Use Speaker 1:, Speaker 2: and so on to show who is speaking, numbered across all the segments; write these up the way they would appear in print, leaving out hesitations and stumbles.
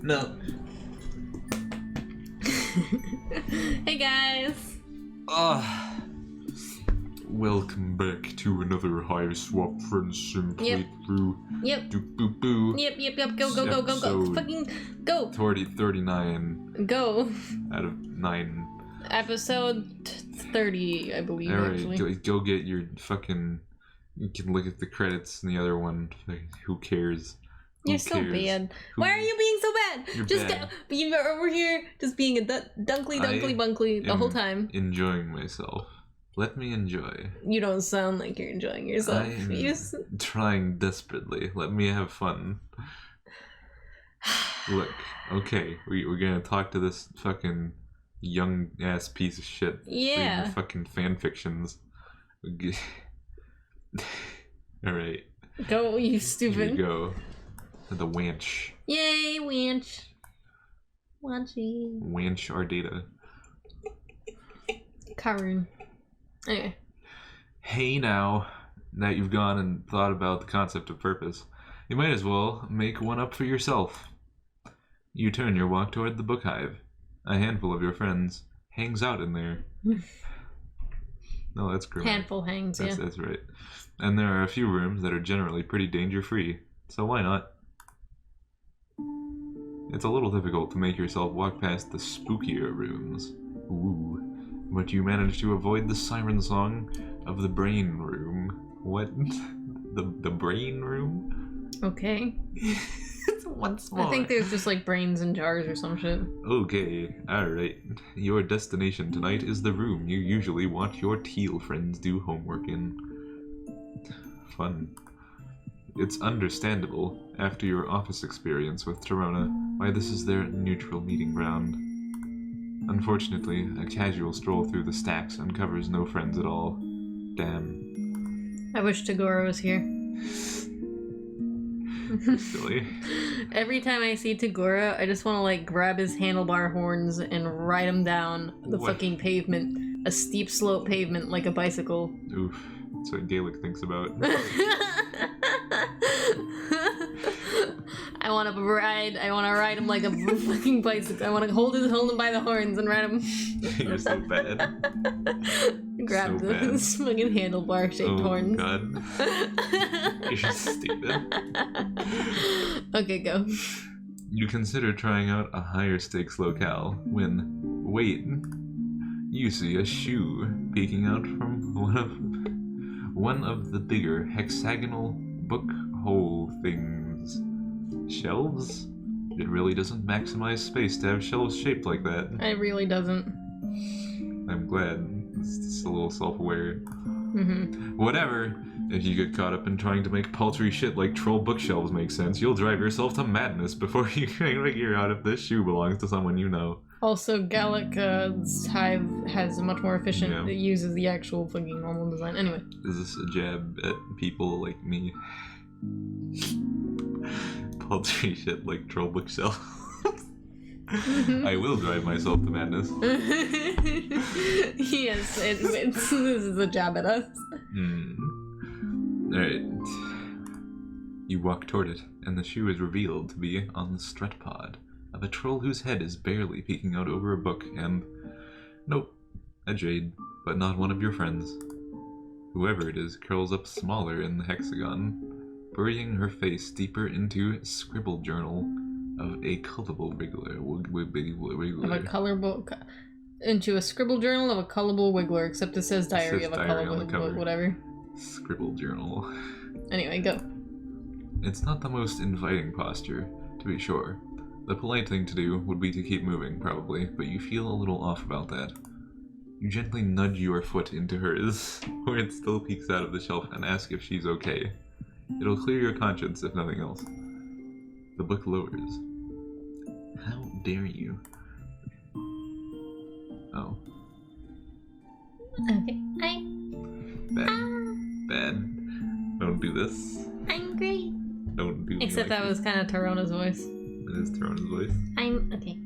Speaker 1: No.
Speaker 2: Hey guys.
Speaker 1: Welcome back to another Hiveswap Friendsim playthrough.
Speaker 2: Yep.
Speaker 1: Boo.
Speaker 2: Yep. Go. Fucking go.
Speaker 1: 39
Speaker 2: Go.
Speaker 1: out of 9.
Speaker 2: Episode 30, I believe, actually.
Speaker 1: Go get your fucking... You can look at the credits in the other one. Who cares?
Speaker 2: You're so bad. Why are you being so bad?
Speaker 1: You're
Speaker 2: just
Speaker 1: bad.
Speaker 2: You're over here just being a dunkly the whole time.
Speaker 1: Enjoying myself. Let me enjoy.
Speaker 2: You don't sound like you're enjoying yourself.
Speaker 1: I'm trying desperately. Let me have fun. Look, okay, we're gonna talk to this fucking young ass piece of shit.
Speaker 2: Yeah.
Speaker 1: Reading fucking fan fictions. Alright.
Speaker 2: Go, you stupid.
Speaker 1: Here you go. The Wansh.
Speaker 2: Yay, Wanshi.
Speaker 1: Wansh our data.
Speaker 2: Karun. Anyway.
Speaker 1: Hey now, that you've gone and thought about the concept of purpose, you might as well make one up for yourself. You turn your walk toward the book hive. A handful of your friends hangs out in there. No, that's correct.
Speaker 2: Handful hangs, yeah.
Speaker 1: That's right. And there are a few rooms that are generally pretty danger-free, so why not? It's a little difficult to make yourself walk past the spookier rooms. Ooh. But you manage to avoid the siren song of the brain room. What? The brain room?
Speaker 2: Okay.
Speaker 1: It's once more.
Speaker 2: I think there's just like brains in jars or some shit.
Speaker 1: Okay, alright. Your destination tonight is the room you usually want your teal friends do homework in. Fun. It's understandable, after your office experience with Torona, why this is their neutral meeting ground. Unfortunately, a casual stroll through the stacks uncovers no friends at all. Damn.
Speaker 2: I wish Tagora was here.
Speaker 1: Silly.
Speaker 2: Every time I see Tagora, I just want to like grab his handlebar horns and ride him down the fucking pavement. A steep slope pavement like a bicycle.
Speaker 1: Oof. That's what Gaelic thinks about.
Speaker 2: I want to ride him like a fucking bicycle. I want to hold him by the horns and ride him.
Speaker 1: You're so bad.
Speaker 2: Grab those fucking handlebar shaped horns.
Speaker 1: Oh god. You're stupid.
Speaker 2: Okay, go.
Speaker 1: You consider trying out a higher stakes locale when, wait, you see a shoe peeking out from one of the bigger hexagonal book hole things. Shelves? It really doesn't maximize space to have shelves shaped like that.
Speaker 2: It really doesn't.
Speaker 1: I'm glad. It's just a little self-aware.
Speaker 2: Mm-hmm.
Speaker 1: Whatever. If you get caught up in trying to make paltry shit like troll bookshelves make sense, you'll drive yourself to madness before you can figure out if this shoe belongs to someone you know.
Speaker 2: Also, Galic's hive has a much more efficient, it uses the actual fucking normal design. Anyway.
Speaker 1: Is this a jab at people like me? Paltry shit like troll bookshelves. I will drive myself to madness.
Speaker 2: Yes, this is a jab at us.
Speaker 1: Alright. You walk toward it, and the shoe is revealed to be on the strut pod of a troll whose head is barely peeking out over a book, and... Nope. A jade, but not one of your friends. Whoever it is curls up smaller in the hexagon, burying her face deeper into scribble journal of a colorable wiggler.
Speaker 2: Of a colorable... Into a scribble journal of a colorable wiggler, except it says diary of a colorable whatever.
Speaker 1: Scribble journal.
Speaker 2: Anyway, go.
Speaker 1: It's not the most inviting posture, to be sure. The polite thing to do would be to keep moving, probably, but you feel a little off about that. You gently nudge your foot into hers, where it still peeks out of the shelf, and ask if she's okay. It'll clear your conscience, if nothing else. The book lowers. How dare you? Oh.
Speaker 2: Okay.
Speaker 1: Bad. Don't do this.
Speaker 2: I'm great.
Speaker 1: Don't do
Speaker 2: Except that was kind of Tarona's voice.
Speaker 1: It is Tarona's voice.
Speaker 2: I'm okay.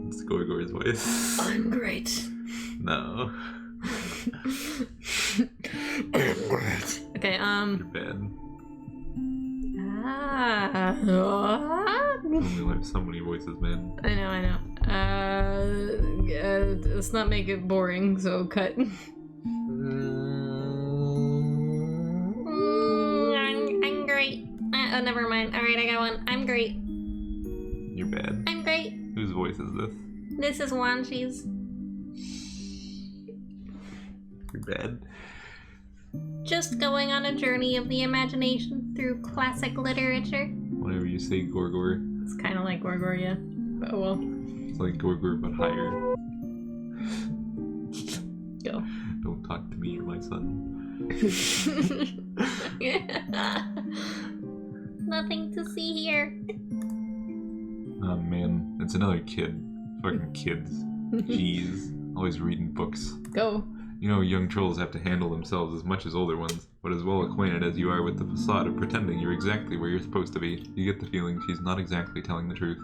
Speaker 1: It's Gorgor's voice.
Speaker 2: I'm great.
Speaker 1: No.
Speaker 2: I'm great. Okay,
Speaker 1: You're bad. only have so many voices, man.
Speaker 2: I know. Let's not make it boring, so cut. I'm great. Oh, never mind. Alright, I got one. I'm great.
Speaker 1: You're bad.
Speaker 2: I'm great.
Speaker 1: Whose voice is this?
Speaker 2: This is Wanshi's.
Speaker 1: You're bad.
Speaker 2: Just going on a journey of the imagination through classic literature.
Speaker 1: Whenever you say Gorgor,
Speaker 2: It's kind of like Gorgor, yeah. Oh well.
Speaker 1: it's like Gorgor but higher.
Speaker 2: Go.
Speaker 1: Don't talk to me, you're my son.
Speaker 2: Nothing to see here.
Speaker 1: Oh man, it's another kid. Fucking kids. Jeez. Always reading books.
Speaker 2: Go.
Speaker 1: You know, young trolls have to handle themselves as much as older ones, but as well acquainted as you are with the facade of pretending you're exactly where you're supposed to be, you get the feeling she's not exactly telling the truth.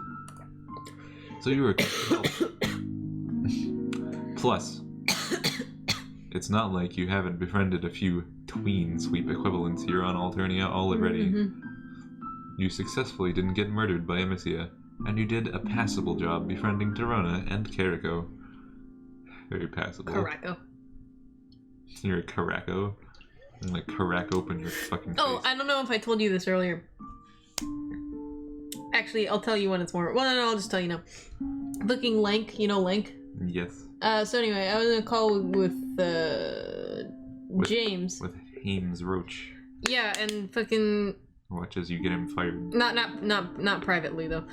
Speaker 1: So you were... Plus, it's not like you haven't befriended a few tween sweep equivalents here on Alternia already. You successfully didn't get murdered by Amicia, and you did a passable job befriending Torona and Karako. Very passable.
Speaker 2: Karako.
Speaker 1: You're a Karako. I'm gonna crack open your fucking face.
Speaker 2: Oh, I don't know if I told you this earlier. Actually, I'll tell you when it's more. Well, no, I'll just tell you now. Fucking Lank, you know Lank?
Speaker 1: Yes.
Speaker 2: So anyway, I was in a call with James.
Speaker 1: With Hames Roach.
Speaker 2: Yeah, and fucking...
Speaker 1: Watch as you get him fired.
Speaker 2: Not privately, though.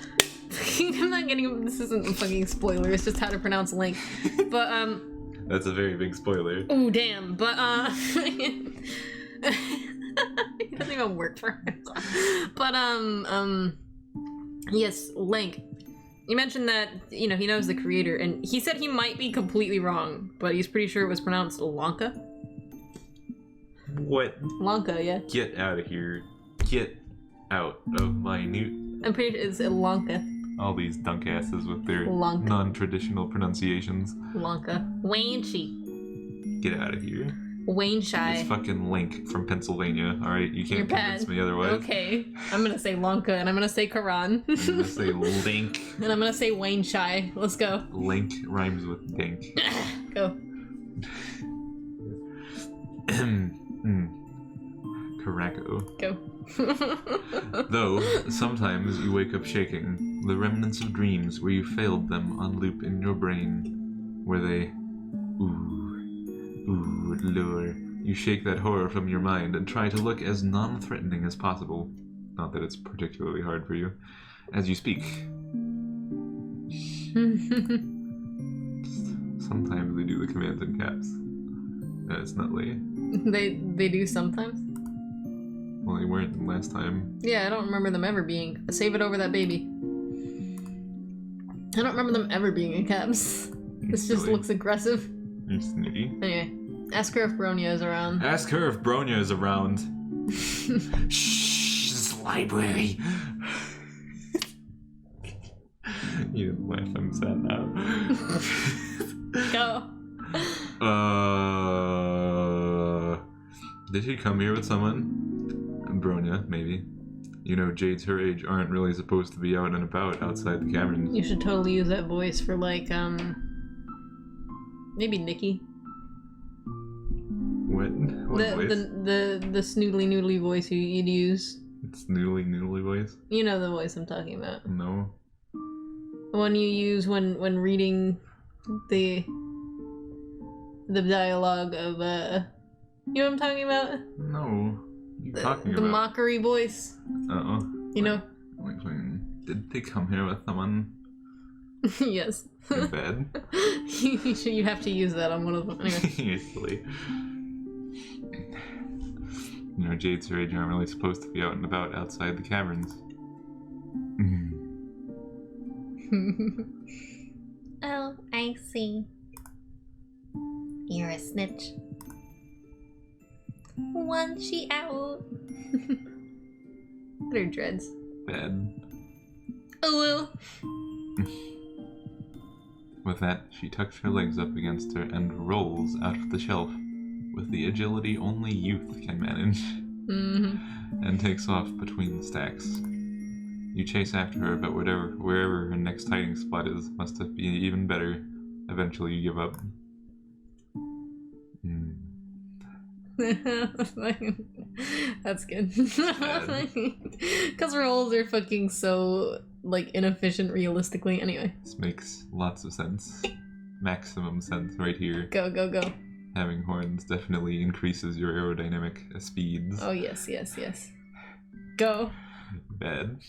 Speaker 2: I'm not getting... This isn't a fucking spoiler, it's just how to pronounce Lank. But,
Speaker 1: That's a very big spoiler.
Speaker 2: Oh, damn. But, it doesn't even work for him. But, yes, Lank. You mentioned that, you know, he knows the creator, and he said he might be completely wrong, but he's pretty sure it was pronounced Lanka.
Speaker 1: What?
Speaker 2: Lanka, yeah.
Speaker 1: Get out of here. Get out of my new...
Speaker 2: I'm pretty sure it's Lanka.
Speaker 1: All these dunk asses with their
Speaker 2: Lanka.
Speaker 1: non-traditional pronunciations.
Speaker 2: Lanka. Wanshi.
Speaker 1: Get out of here.
Speaker 2: Wanshi.
Speaker 1: It's fucking Link from Pennsylvania, alright? You can't
Speaker 2: You're
Speaker 1: convince
Speaker 2: bad.
Speaker 1: me otherwise.
Speaker 2: Okay. I'm gonna say Lanka, and I'm gonna say Karan.
Speaker 1: I'm gonna say Link.
Speaker 2: And I'm gonna say Wanshi. Let's go.
Speaker 1: Link rhymes with dink.
Speaker 2: Go.
Speaker 1: Karako.
Speaker 2: Go.
Speaker 1: Though, sometimes you wake up shaking, the remnants of dreams where you failed them on loop in your brain, where they... Ooh, lure. You shake that horror from your mind and try to look as non-threatening as possible. Not that it's particularly hard for you. As you speak. Sometimes they do the commands in caps. It's not late.
Speaker 2: They do sometimes?
Speaker 1: Well, they weren't last time.
Speaker 2: Yeah, I don't remember them ever being. Save it over that baby. I don't remember them ever being in caps. This just looks aggressive.
Speaker 1: You're snooty.
Speaker 2: Anyway, ask her if Bronya is around.
Speaker 1: Ask her if Bronya is around. Shh, this library. You didn't laugh, I'm sad now.
Speaker 2: Go.
Speaker 1: Did she come here with someone? Bronya, maybe. You know, Jades her age aren't really supposed to be out and about outside the caverns.
Speaker 2: You should totally use that voice for, like, maybe Nikki.
Speaker 1: What? What voice?
Speaker 2: The snoodly noodly voice you'd use.
Speaker 1: Snoodly noodly voice?
Speaker 2: You know the voice I'm talking about.
Speaker 1: No.
Speaker 2: The one you use when reading the dialogue of, you know what I'm talking about?
Speaker 1: No. You talking
Speaker 2: the
Speaker 1: about?
Speaker 2: mockery voice.
Speaker 1: Uh-oh.
Speaker 2: You know?
Speaker 1: Like, did they come here with someone?
Speaker 2: Yes.
Speaker 1: You're bad.
Speaker 2: you have to use that on one of them. Anyway.
Speaker 1: You're silly. You know, Jades her age aren't really supposed to be out and about outside the caverns.
Speaker 2: Oh, I see. You're a snitch. Wanshi out. What are dreads?
Speaker 1: Bad.
Speaker 2: Oh well.
Speaker 1: With that, she tucks her legs up against her and rolls out of the shelf with the agility only youth can manage, and takes off between the stacks. You chase after her, but wherever her next hiding spot is must be even better. Eventually you give up.
Speaker 2: That's good. Because roles are fucking so, like, inefficient realistically. Anyway.
Speaker 1: This makes lots of sense. Maximum sense right here.
Speaker 2: Go, go, go.
Speaker 1: Having horns definitely increases your aerodynamic speeds.
Speaker 2: Oh, yes, yes, yes. Go.
Speaker 1: Bad.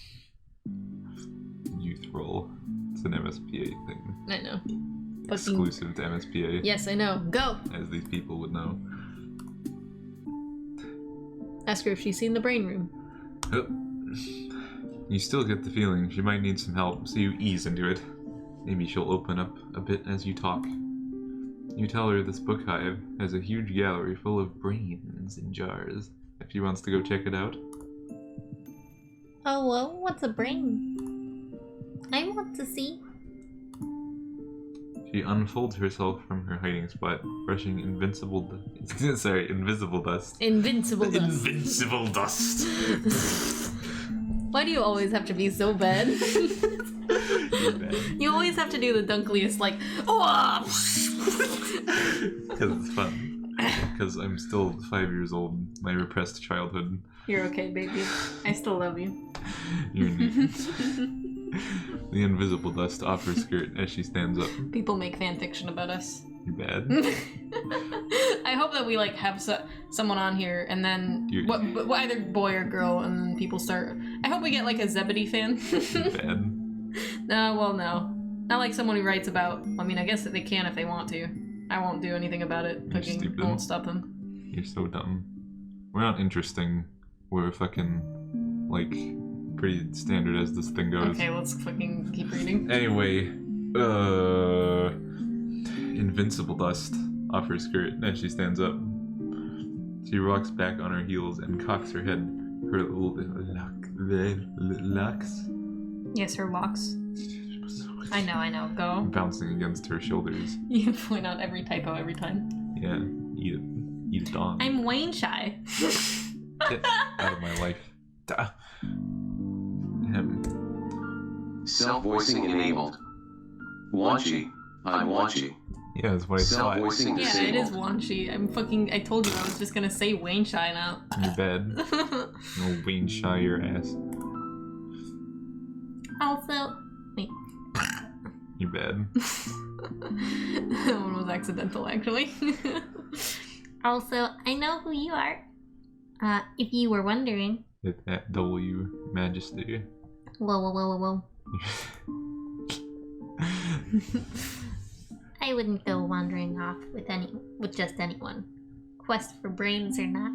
Speaker 1: Youth roll. It's an MSPA thing.
Speaker 2: I know.
Speaker 1: Exclusive to MSPA.
Speaker 2: Yes, I know. Go!
Speaker 1: As these people would know.
Speaker 2: Ask her if she's seen the brain room.
Speaker 1: Oh. You still get the feeling she might need some help, so you ease into it. Maybe she'll open up a bit as you talk. You tell her this book hive has a huge gallery full of brains in jars. If she wants to go check it out.
Speaker 2: Oh, well, what's a brain? I want to see.
Speaker 1: She unfolds herself from her hiding spot, brushing invisible dust.
Speaker 2: Invincible dust.
Speaker 1: Invincible dust!
Speaker 2: Why do you always have to be so bad? You always have to do the dunkliest, like, oh!
Speaker 1: Because it's fun. Because I'm still 5 years old, my repressed childhood.
Speaker 2: You're okay, baby. I still love you.
Speaker 1: You're neat. The invisible dust off her skirt as she stands up.
Speaker 2: People make fan fiction about us.
Speaker 1: You're bad.
Speaker 2: I hope that we, like, have someone on here, and then either boy or girl, and then people start. I hope we get, like, a Zebedee fan.
Speaker 1: You're bad.
Speaker 2: No, well, no. Not like someone who writes about. I mean, I guess that they can if they want to. I won't do anything about it. Fucking won't stop them.
Speaker 1: You're so dumb. We're not interesting. We're fucking, like, pretty standard as this thing goes.
Speaker 2: Okay, let's fucking keep reading.
Speaker 1: Anyway, invincible dust off her skirt as she stands up. She rocks back on her heels and cocks her head. Her locks?
Speaker 2: Yes, her locks. I know. Go.
Speaker 1: Bouncing against her shoulders.
Speaker 2: You point out every typo every time.
Speaker 1: Yeah, eat it. Eat it on.
Speaker 2: I'm Wanshi.
Speaker 1: Get out of my life.
Speaker 3: Self-voicing enabled. Wanshi. I'm Wanshi.
Speaker 1: Yeah, that's what I thought.
Speaker 3: Self-voicing
Speaker 2: Yeah,
Speaker 3: disabled.
Speaker 2: it is Wanshi. I told you I was just gonna say Wanshi now.
Speaker 1: You're bad. No Wayne Shy your ass.
Speaker 2: Also, wait.
Speaker 1: You're bad.
Speaker 2: That one was accidental, actually. Also, I know who you are. If you were wondering.
Speaker 1: Hit that W, Majesty.
Speaker 2: Whoa. I wouldn't go wandering off with just anyone. Quest for brains or not.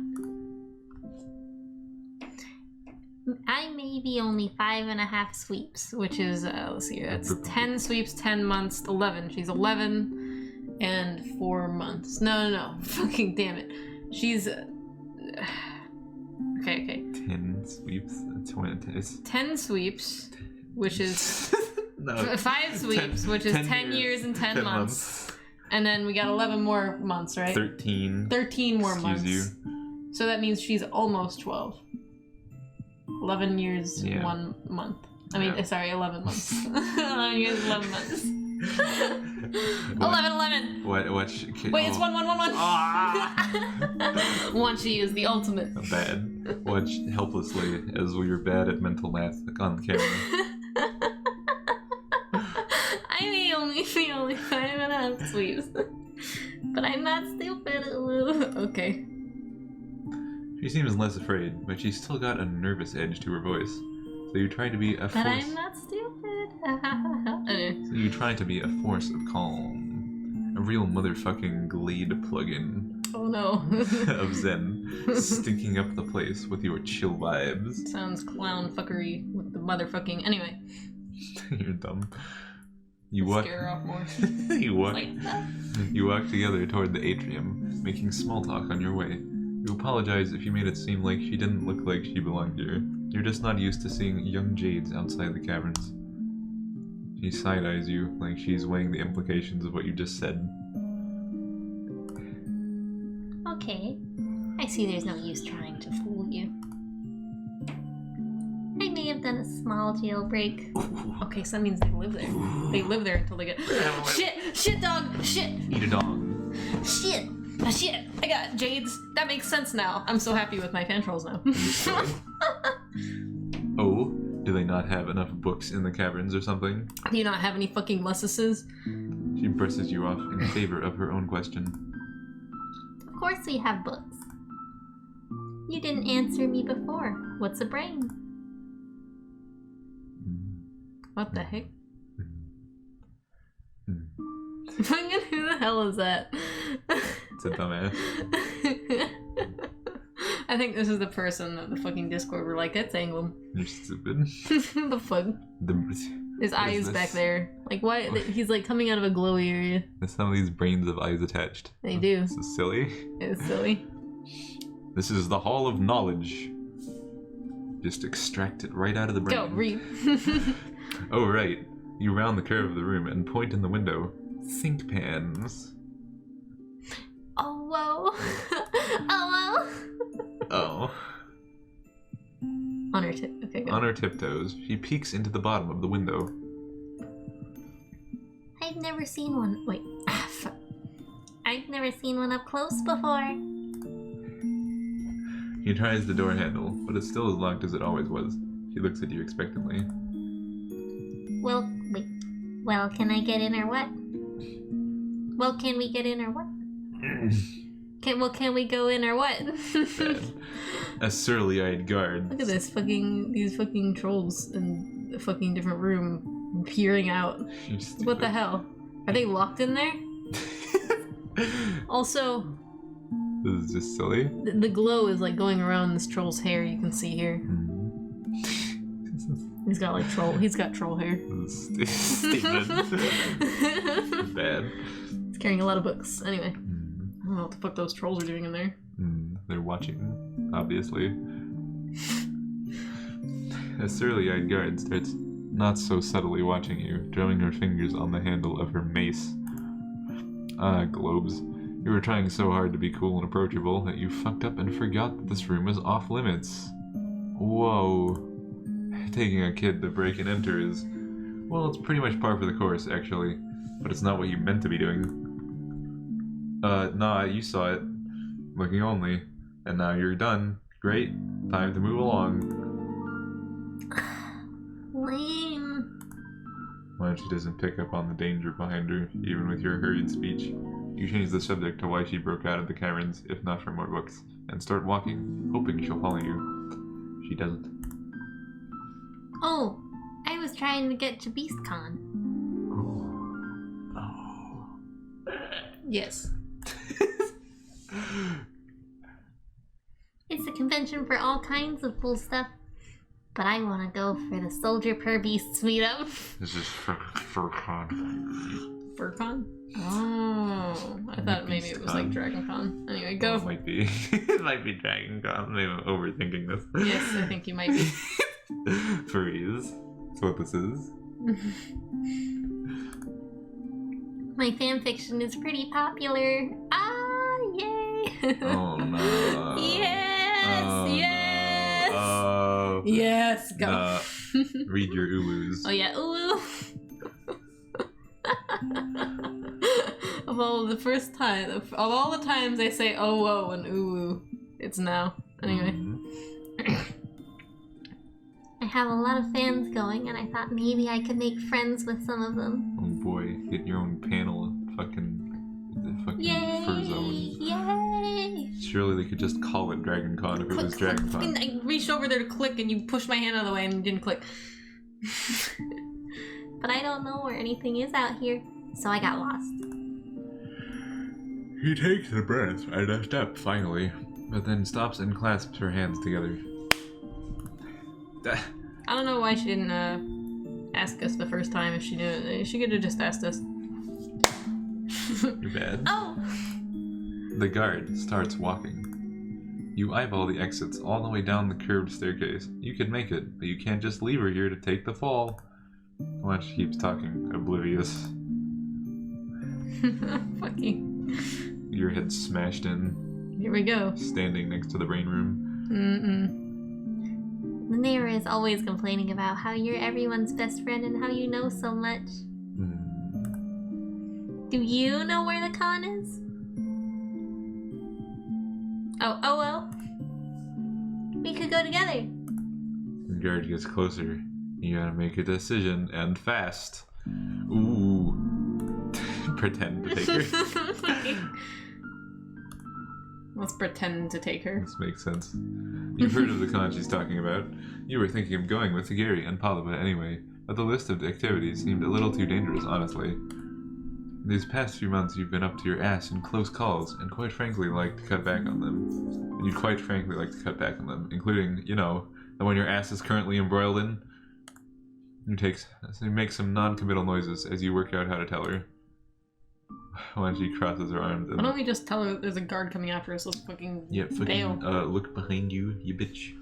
Speaker 2: I may be only 5.5 sweeps, which is, let's see, that's 10 sweeps, 10 months, 11. She's 11 and 4 months. No. Fucking damn it. She's, okay.
Speaker 1: 10 sweeps.
Speaker 2: 10 sweeps, which is
Speaker 1: no.
Speaker 2: 5 sweeps, which is 10 years and 10 months. And then we got 11 more months, right?
Speaker 1: 13.
Speaker 2: 13 more months.
Speaker 1: Excuse
Speaker 2: So that means she's almost 12. 11 years,
Speaker 1: Yeah.
Speaker 2: 1 month. I mean, sorry, 11 months. 11 years, 11 months. 11.
Speaker 1: What?
Speaker 2: Wait, it's 1. Wanshi is the ultimate.
Speaker 1: Bad. Watch helplessly as we were bad at mental math on camera.
Speaker 2: I may only be 5.5 sweeps. But I'm not stupid. Okay.
Speaker 1: She seems less afraid, but she's still got a nervous edge to her voice. So you try to be a force.
Speaker 2: But I'm not stupid.
Speaker 1: So you try to be a force of calm. A real motherfucking Glade plugin
Speaker 2: Oh no.
Speaker 1: of Zen, stinking up the place with your chill vibes.
Speaker 2: Sounds clown fuckery with the motherfucking. Anyway.
Speaker 1: You're dumb. You walk.
Speaker 2: Scare her off more.
Speaker 1: You walk.
Speaker 2: Like,
Speaker 1: You walk together toward the atrium, making small talk on your way. You apologize if you made it seem like she didn't look like she belonged here. You're just not used to seeing young jades outside the caverns. She side-eyes you, like she's weighing the implications of what you just said.
Speaker 4: Okay. I see there's no use trying to fool you. I may have
Speaker 2: have done a small jailbreak. Okay, so that means they live there. They live there until they get... Shit! Shit, dog! Shit!
Speaker 1: Eat a dog.
Speaker 2: Shit! Shit! I got jades. That makes sense now. I'm so happy with my fan trolls now.
Speaker 1: Oh, do they not have enough books in the caverns or something?
Speaker 2: Do you not have any fucking lessuses?
Speaker 1: She brushes you off in favor of her own question.
Speaker 2: Of course we have books. You didn't answer me before. What's a brain? What the heck? Fucking who the hell is that?
Speaker 1: It's a dumbass.
Speaker 2: I think this is the person that the fucking Discord were like, that's Anglem.
Speaker 1: You're stupid.
Speaker 2: The fuck? His eye is back there. Like, why? He's like coming out of a glowy area.
Speaker 1: There's some of these brains of eyes attached.
Speaker 2: They do.
Speaker 1: This is silly.
Speaker 2: It's silly.
Speaker 1: This is the Hall of Knowledge. Just extract it right out of the brain.
Speaker 2: Go, read.
Speaker 1: Oh, right. You round the curve of the room and point in the window. Sink pans.
Speaker 2: Oh, whoa. Oh, whoa.
Speaker 1: Oh.
Speaker 2: On her tip. Okay, go.
Speaker 1: On her tiptoes, she peeks into the bottom of the window.
Speaker 2: I've never seen one. Wait. Fuck. I've never seen one up close before.
Speaker 1: He tries the door handle, but it's still as locked as it always was. She looks at you expectantly.
Speaker 2: Well, wait. Well, can I get in or what? Well, can we get in or what? Can we go in or what?
Speaker 1: A surly-eyed guard.
Speaker 2: Look at this these fucking trolls in a fucking different room peering out. What the hell? Are they locked in there? Also,
Speaker 1: this is just silly.
Speaker 2: The glow is like going around this troll's hair. You can see here. He's got like He's got troll hair.
Speaker 1: Stupid. Bad.
Speaker 2: He's carrying a lot of books. Anyway, I don't know what the fuck those trolls are doing in there.
Speaker 1: They're watching, obviously. A surly-eyed guard starts not so subtly watching you, drumming her fingers on the handle of her mace. Ah, globes. You were trying so hard to be cool and approachable that you fucked up and forgot that this room is off limits. Whoa. Taking a kid to break and enter is... well, it's pretty much par for the course, actually. But it's not what you meant to be doing. Nah, you saw it. Looking only. And now you're done. Great. Time to move along.
Speaker 2: Lame.
Speaker 1: Wanshi doesn't pick up on the danger behind her, even with your hurried speech. You change the subject to why she broke out of the caverns, if not for more books, and start walking, hoping she'll follow you. She doesn't.
Speaker 2: Oh, I was trying to get to BeastCon.
Speaker 1: Oh.
Speaker 2: Yes. It's a convention for all kinds of cool stuff, but I want to go for the Soldier Per Beasts meetup.
Speaker 1: This is FurCon.
Speaker 2: FurCon? Oh, I thought maybe it was like DragonCon. Anyway, go.
Speaker 1: It might be. It might be DragonCon. Maybe I'm overthinking this.
Speaker 2: Yes, I think you might be.
Speaker 1: Furries. That's what this is.
Speaker 2: My fanfiction is pretty popular. Ah, yay!
Speaker 1: Oh no.
Speaker 2: Yes!
Speaker 1: Oh,
Speaker 2: yes!
Speaker 1: No. Oh.
Speaker 2: Yes, go.
Speaker 1: No. Read your uwus.
Speaker 2: Oh yeah, ooh. Of all the times I say oh whoa and ooh, it's now. Anyway. I have a lot of fans going, and I thought maybe I could make friends with some of them.
Speaker 1: Oh boy, get your own panel. Fucking
Speaker 2: Yay!
Speaker 1: fur zone.
Speaker 2: Yay!
Speaker 1: Surely they could just call it DragonCon if it was DragonCon.
Speaker 2: I reached over there to click, and you pushed my hand out of the way and didn't click. But I don't know where anything is out here, so I got lost.
Speaker 1: He takes a breath and a step, finally, but then stops and clasps her hands together.
Speaker 2: I don't know why she didn't ask us the first time if she knew. She could have just asked us.
Speaker 1: You're bad.
Speaker 2: Oh!
Speaker 1: The guard starts walking. You eyeball the exits all the way down the curved staircase. You could make it, but you can't just leave her here to take the fall. Wanshi keeps talking, oblivious.
Speaker 2: Fucking.
Speaker 1: Your head smashed in.
Speaker 2: Here we go.
Speaker 1: Standing next to the brain room.
Speaker 2: The neighbor is always complaining about how you're everyone's best friend and how you know so much. Do you know where the con is? Oh well. We could go together.
Speaker 1: The guard gets closer. You gotta make a decision, and fast. Ooh. Pretend to take her.
Speaker 2: Let's pretend to take her.
Speaker 1: This makes sense. You've heard of the con she's talking about. You were thinking of going with Gary and Palaba anyway, but the list of activities seemed a little too dangerous, honestly. These past few months you've been up to your ass in close calls, and quite frankly like to cut back on them. And you'd quite frankly like to cut back on them, including, you know, the one your ass is currently embroiled in. You make some non-committal noises as you work out how to tell her. Wanshi crosses her arms and...
Speaker 2: Why don't we just tell her there's a guard coming after us? Let's fucking bail.
Speaker 1: Look behind you, you bitch.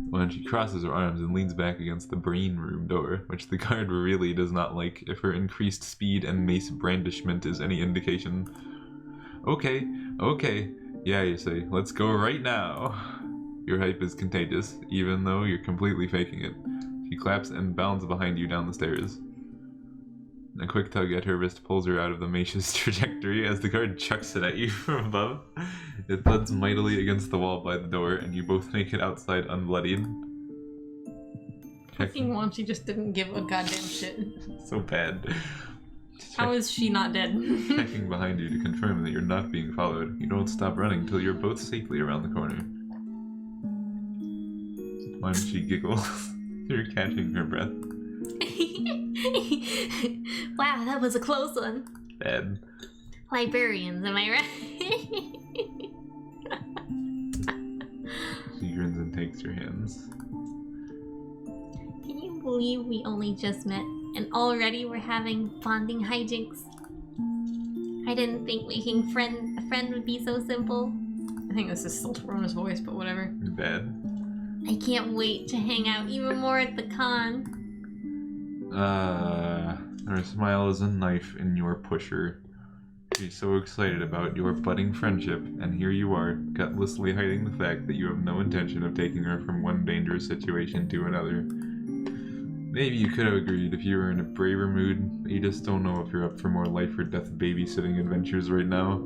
Speaker 1: Wanshi crosses her arms and leans back against the brain room door, which the guard really does not like if her increased speed and mace brandishment is any indication. Okay, yeah, you say, let's go right now. Your hype is contagious, even though you're completely faking it. She claps and bounds behind you down the stairs. A quick tug at her wrist pulls her out of the mace's trajectory as the guard chucks it at you from above. It thuds mightily against the wall by the door, and you both make it outside unbloodied.
Speaker 2: Fucking Wanshi just didn't give a goddamn shit.
Speaker 1: So bad.
Speaker 2: How is she not dead?
Speaker 1: Checking behind you to confirm that you're not being followed. You don't stop running till you're both safely around the corner. Wanshi giggles. You're catching her breath.
Speaker 2: Wow, that was a close one.
Speaker 1: Bad.
Speaker 2: Librarians, am I right?
Speaker 1: She grins and takes your hands.
Speaker 2: Can you believe we only just met and already we're having bonding hijinks? I didn't think making a friend would be so simple. I think this is still Torona's voice, but whatever.
Speaker 1: Bad.
Speaker 2: I can't wait to hang out even more at the con.
Speaker 1: Her smile is a knife in your pusher. She's so excited about your budding friendship, and here you are, gutlessly hiding the fact that you have no intention of taking her from one dangerous situation to another. Maybe you could have agreed if you were in a braver mood, but you just don't know if you're up for more life or death babysitting adventures right now.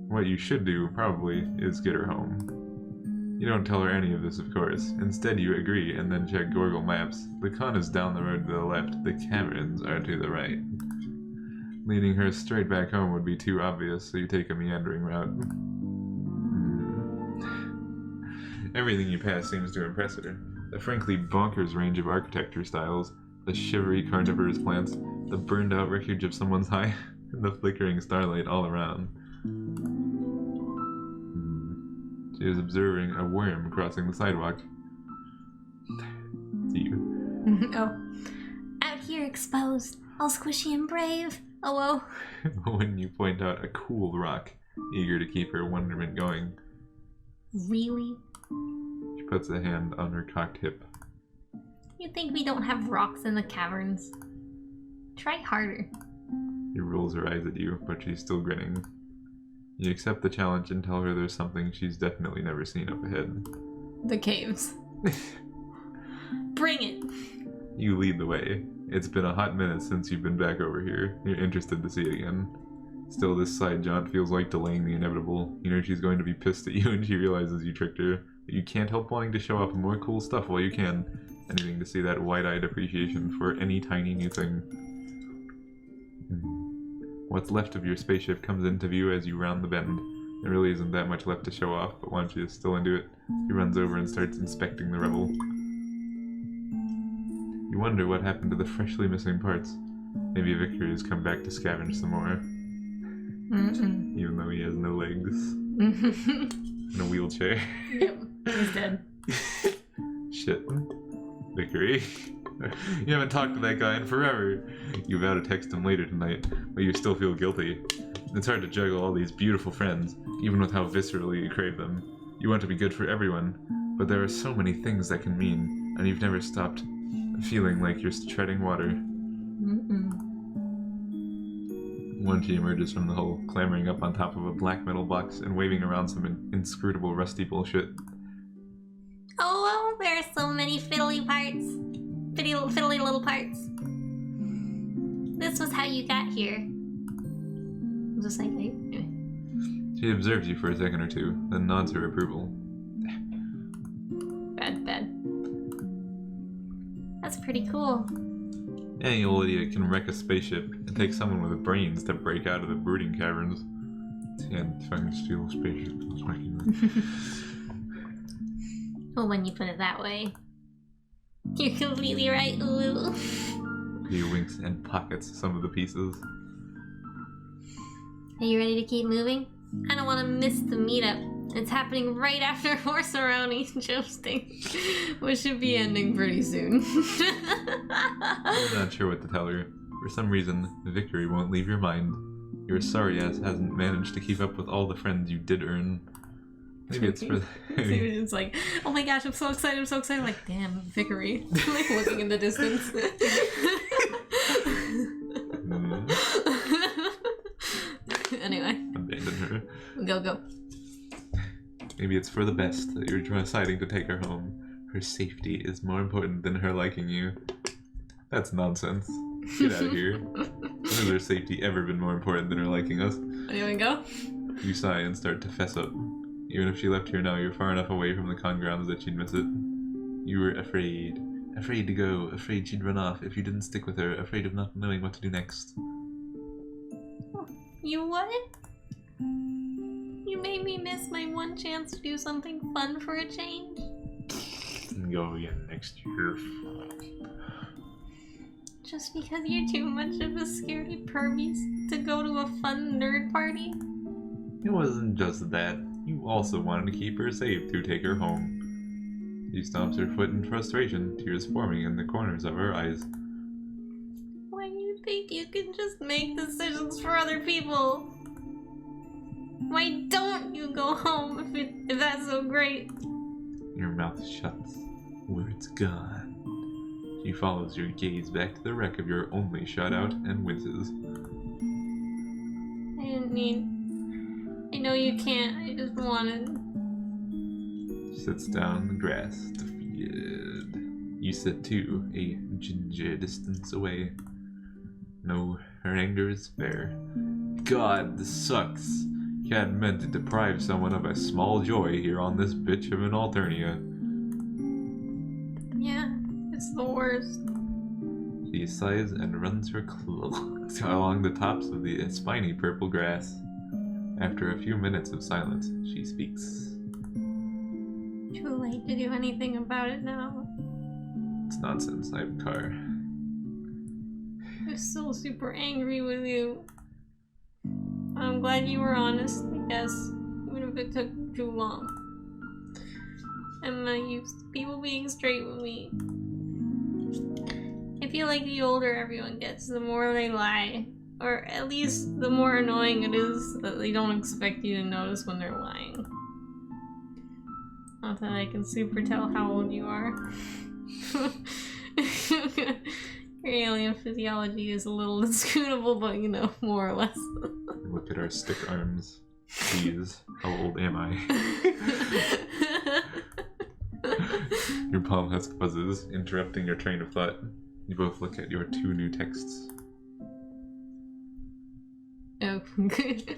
Speaker 1: What you should do, probably, is get her home. You don't tell her any of this, of course. Instead, you agree and then check Google Maps. The con is down the road to the left, the caverns are to the right. Leading her straight back home would be too obvious, so you take a meandering route. Everything you pass seems to impress her. The frankly bonkers range of architecture styles, the shivery carnivorous plants, the burned out wreckage of someone's high, and the flickering starlight all around. She is observing a worm crossing the sidewalk. See you.
Speaker 2: Oh. Out here exposed, all squishy and brave. Oh well.
Speaker 1: When you point out a cool rock, eager to keep her wonderment going.
Speaker 2: Really?
Speaker 1: She puts a hand on her cocked hip.
Speaker 2: You think we don't have rocks in the caverns? Try harder.
Speaker 1: She rolls her eyes at you, but she's still grinning. You accept the challenge and tell her there's something she's definitely never seen up ahead.
Speaker 2: The caves. Bring it!
Speaker 1: You lead the way. It's been a hot minute since you've been back over here. You're interested to see it again. Still, this side jaunt feels like delaying the inevitable. You know she's going to be pissed at you when she realizes you tricked her. But you can't help wanting to show off more cool stuff while you can. Anything to see that wide-eyed appreciation for any tiny new thing. What's left of your spaceship comes into view as you round the bend. There really isn't that much left to show off, but Wanshi is still into it. He runs over and starts inspecting the rebel. You wonder what happened to the freshly missing parts. Maybe Victor has come back to scavenge some more. Even though he has no legs. In a wheelchair.
Speaker 2: Yep, he's dead.
Speaker 1: Shit. Vickery. You haven't talked to that guy in forever. You vow to text him later tonight, but you still feel guilty. It's hard to juggle all these beautiful friends, even with how viscerally you crave them. You want to be good for everyone, but there are so many things that can mean, and you've never stopped feeling like you're treading water. Wanshi emerges from the hole, clambering up on top of a black metal box and waving around some inscrutable rusty bullshit.
Speaker 2: Oh so many fiddly parts. Fiddly little parts. This was how you got here. Was this like anyway.
Speaker 1: She observes you for a second or two, then nods her approval.
Speaker 2: Bad. That's pretty cool.
Speaker 1: Any old idiot can wreck a spaceship. It takes someone with brains to break out of the brooding caverns. Can't fucking steal a spaceship.
Speaker 2: Well, when you put it that way. You're completely right, Ulu.
Speaker 1: He winks and pockets some of the pieces.
Speaker 2: Are you ready to keep moving? I don't want to miss the meetup. It's happening right after Horse Around Jousting, which should be ending pretty soon.
Speaker 1: I'm not sure what to tell her. For some reason, victory won't leave your mind. Your sorry ass hasn't managed to keep up with all the friends you did earn. Maybe it's for...
Speaker 2: It's like, oh my gosh, I'm so excited. Like, damn, victory. Like, looking in the distance. Anyway.
Speaker 1: Abandon her.
Speaker 2: Go.
Speaker 1: Maybe it's for the best that you're deciding to take her home. Her safety is more important than her liking you. That's nonsense. Get out of here. When has her safety ever been more important than her liking us?
Speaker 2: Anyone go?
Speaker 1: You sigh and start to fess up. Even if she left here now, you're far enough away from the con grounds that she'd miss it. You were afraid. Afraid to go. Afraid she'd run off if you didn't stick with her. Afraid of not knowing what to do next.
Speaker 2: You what? You made me miss my one chance to do something fun for a change.
Speaker 1: Go again next year.
Speaker 2: Just because you're too much of a scaredy pervies to go to a fun nerd party?
Speaker 1: It wasn't just that. You also wanted to keep her safe to take her home. She stomps her foot in frustration, tears forming in the corners of her eyes.
Speaker 2: Why do you think you can just make decisions for other people? Why don't you go home if that's so great?
Speaker 1: Your mouth shuts. Words gone. She follows your gaze back to the wreck of your only shutout and winces.
Speaker 2: I didn't mean... I know you can't, I just wanted...
Speaker 1: She sits down in the grass, defeated. You sit too, a ginger distance away. No, her anger is fair. God, this sucks. You hadn't meant to deprive someone of a small joy here on this bitch of an Alternia.
Speaker 2: Yeah, it's the worst.
Speaker 1: She sighs and runs her claws along the tops of the spiny purple grass. After a few minutes of silence, she speaks.
Speaker 2: Too late to do anything about it now.
Speaker 1: It's nonsense, I have a car.
Speaker 2: I'm still super angry with you. I'm glad you were honest, I guess, even if it took too long. I'm not used to people being straight with me. I feel like the older everyone gets, the more they lie. Or at least the more annoying it is that they don't expect you to notice when they're lying. Not that I can super tell how old you are. Your alien physiology is a little inscrutable, but you know, more or less.
Speaker 1: Look at our stick arms. Jeez, how old am I? Your palm husk buzzes, interrupting your train of thought. You both look at your two new texts.
Speaker 2: Oh, good.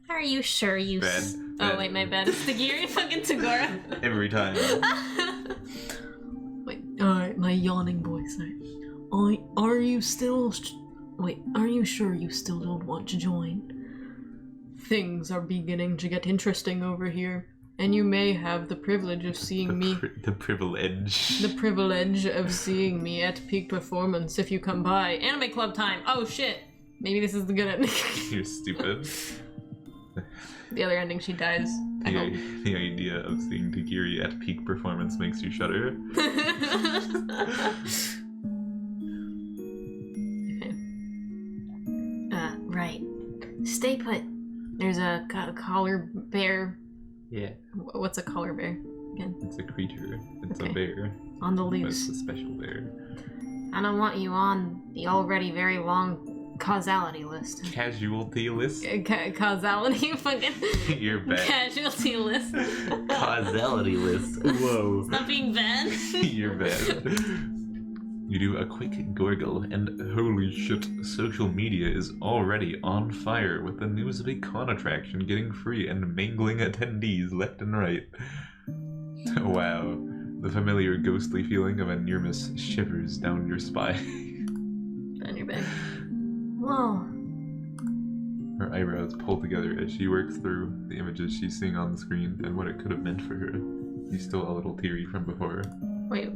Speaker 2: Are you sure you...
Speaker 1: Bad.
Speaker 2: Oh, wait, my bad. It's Tagiri fucking Tagora.
Speaker 1: Every time.
Speaker 2: Wait, alright, my yawning voice. Are you still... Wait, are you sure you still don't want to join? Things are beginning to get interesting over here, and you may have the privilege of seeing me...
Speaker 1: The privilege.
Speaker 2: The privilege of seeing me at peak performance if you come by. Anime club time! Oh shit! Maybe this is the good ending.
Speaker 1: You're stupid.
Speaker 2: The other ending, she dies.
Speaker 1: The idea of seeing Tagiri at peak performance makes you shudder.
Speaker 2: Right. Stay put. There's a collar bear.
Speaker 1: Yeah.
Speaker 2: What's a collar bear? Again.
Speaker 1: It's a creature. It's
Speaker 2: Okay.
Speaker 1: a bear.
Speaker 2: On the
Speaker 1: But
Speaker 2: loose.
Speaker 1: it's a special bear.
Speaker 2: I don't want you on the already very long Causality list.
Speaker 1: Casualty list?
Speaker 2: Causality fucking...
Speaker 1: You're bad.
Speaker 2: Casualty list.
Speaker 1: Causality list. Whoa.
Speaker 2: Stop being bad.
Speaker 1: You're bad. You do a quick gorgle, and holy shit, social media is already on fire with the news of a con attraction getting free and mangling attendees left and right. Wow. The familiar ghostly feeling of a near miss shivers down your spine.
Speaker 2: Down your back. Whoa.
Speaker 1: Her eyebrows pull together as she works through the images she's seeing on the screen and what it could have meant for her. She's still a little teary from before.
Speaker 2: Wait.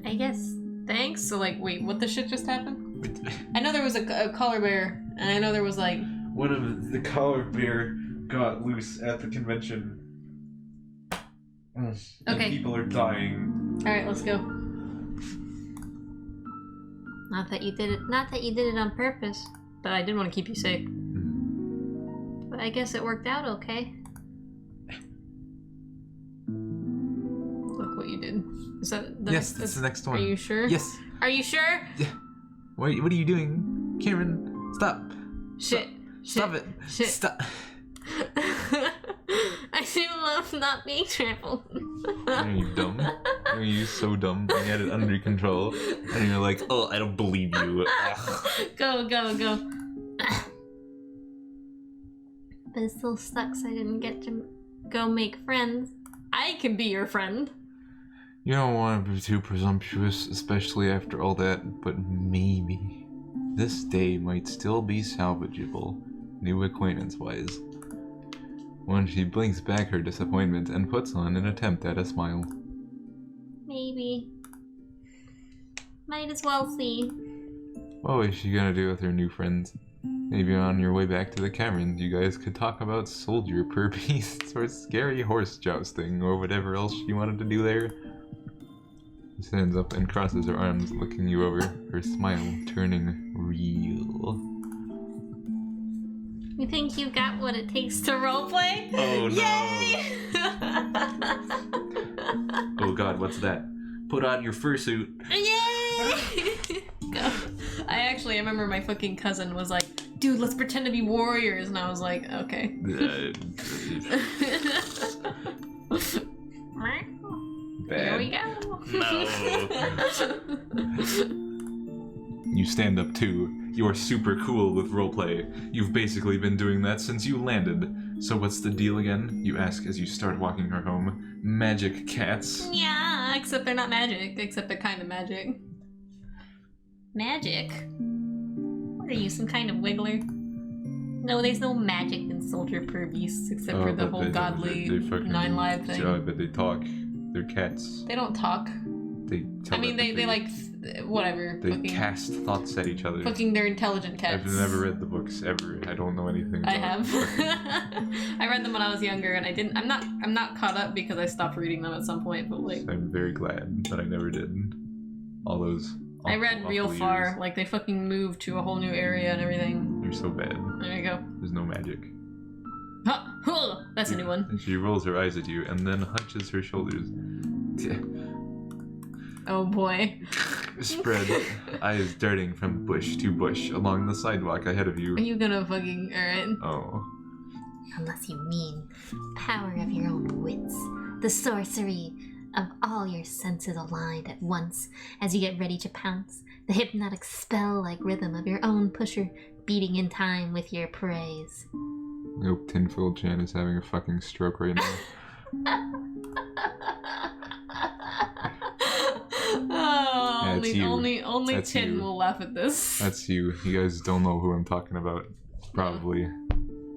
Speaker 2: I guess. Thanks? So, like, wait, what the shit just happened? I know there was a collar bear, and I know there was, like...
Speaker 1: One of the collar bear got loose at the convention. And
Speaker 2: Okay.
Speaker 1: people are dying.
Speaker 2: Alright, let's go. Not that you did it on purpose, but I did want to keep you safe. But I guess it worked out okay. Look what you did. Is that the
Speaker 1: Yes, that's the next one.
Speaker 2: Are you sure?
Speaker 1: Yes.
Speaker 2: Are you sure?
Speaker 1: Yeah. What are you doing? Cameron, stop.
Speaker 2: Shit.
Speaker 1: Stop it.
Speaker 2: Shit.
Speaker 1: Stop.
Speaker 2: I do love not being trampled.
Speaker 1: Are you dumb? Are you so dumb? You had it under control, and you're like, oh, I don't believe you.
Speaker 2: Go. But it still sucks I didn't get to go make friends. I can be your friend.
Speaker 1: You don't want to be too presumptuous, especially after all that, but maybe this day might still be salvageable, new acquaintance-wise. When she blinks back her disappointment and puts on an attempt at a smile.
Speaker 2: Maybe. Might as well see.
Speaker 1: What is she gonna do with her new friends? Maybe on your way back to the Camerons, you guys could talk about soldier per beasts or scary horse jousting or whatever else she wanted to do there. She stands up and crosses her arms, looking you over, her smile turning real.
Speaker 2: You think you got what it takes to roleplay?
Speaker 1: Oh no!
Speaker 2: Yay!
Speaker 1: Oh god, what's that? Put on your fursuit.
Speaker 2: Yay! Go. I remember my fucking cousin was like, dude, let's pretend to be warriors, and I was like, okay.
Speaker 1: Bad.
Speaker 2: Here we go.
Speaker 1: No. You stand up too. You're super cool with roleplay. You've basically been doing that since you landed. So what's the deal again? You ask as you start walking her home. Magic cats?
Speaker 2: Yeah, except they're not magic. Except they're kind of magic. Magic? What are you, some kind of wiggler? No, there's no magic in Soldier Per Beasts except for the whole godly nine live thing.
Speaker 1: Yeah, but they talk. They're cats.
Speaker 2: They don't talk.
Speaker 1: They
Speaker 2: they like, whatever.
Speaker 1: They cast thoughts at each other.
Speaker 2: Fucking they're intelligent cats.
Speaker 1: I've never read the books ever. I don't know anything about
Speaker 2: I have. I read them when I was younger, and I'm not caught up because I stopped reading them at some point. But like,
Speaker 1: I'm very glad that I never did. All those.
Speaker 2: I read real far. Like they fucking moved to a whole new area and everything.
Speaker 1: You're so bad.
Speaker 2: There you go.
Speaker 1: There's no magic.
Speaker 2: That's a new one.
Speaker 1: She rolls her eyes at you and then hunches her shoulders.
Speaker 2: Oh boy.
Speaker 1: Spread, eyes darting from bush to bush along the sidewalk ahead of you.
Speaker 2: Are you gonna fucking... Alright.
Speaker 1: Oh.
Speaker 4: Unless you mean power of your own wits, the sorcery of all your senses aligned at once as you get ready to pounce, the hypnotic spell-like rhythm of your own pusher beating in time with your praise.
Speaker 1: I hope Tinfoil Chan is having a fucking stroke right now.
Speaker 2: Oh,
Speaker 1: yeah,
Speaker 2: only
Speaker 1: That's
Speaker 2: Tin
Speaker 1: you.
Speaker 2: will laugh at this.
Speaker 1: That's you. You guys don't know who I'm talking about. Probably.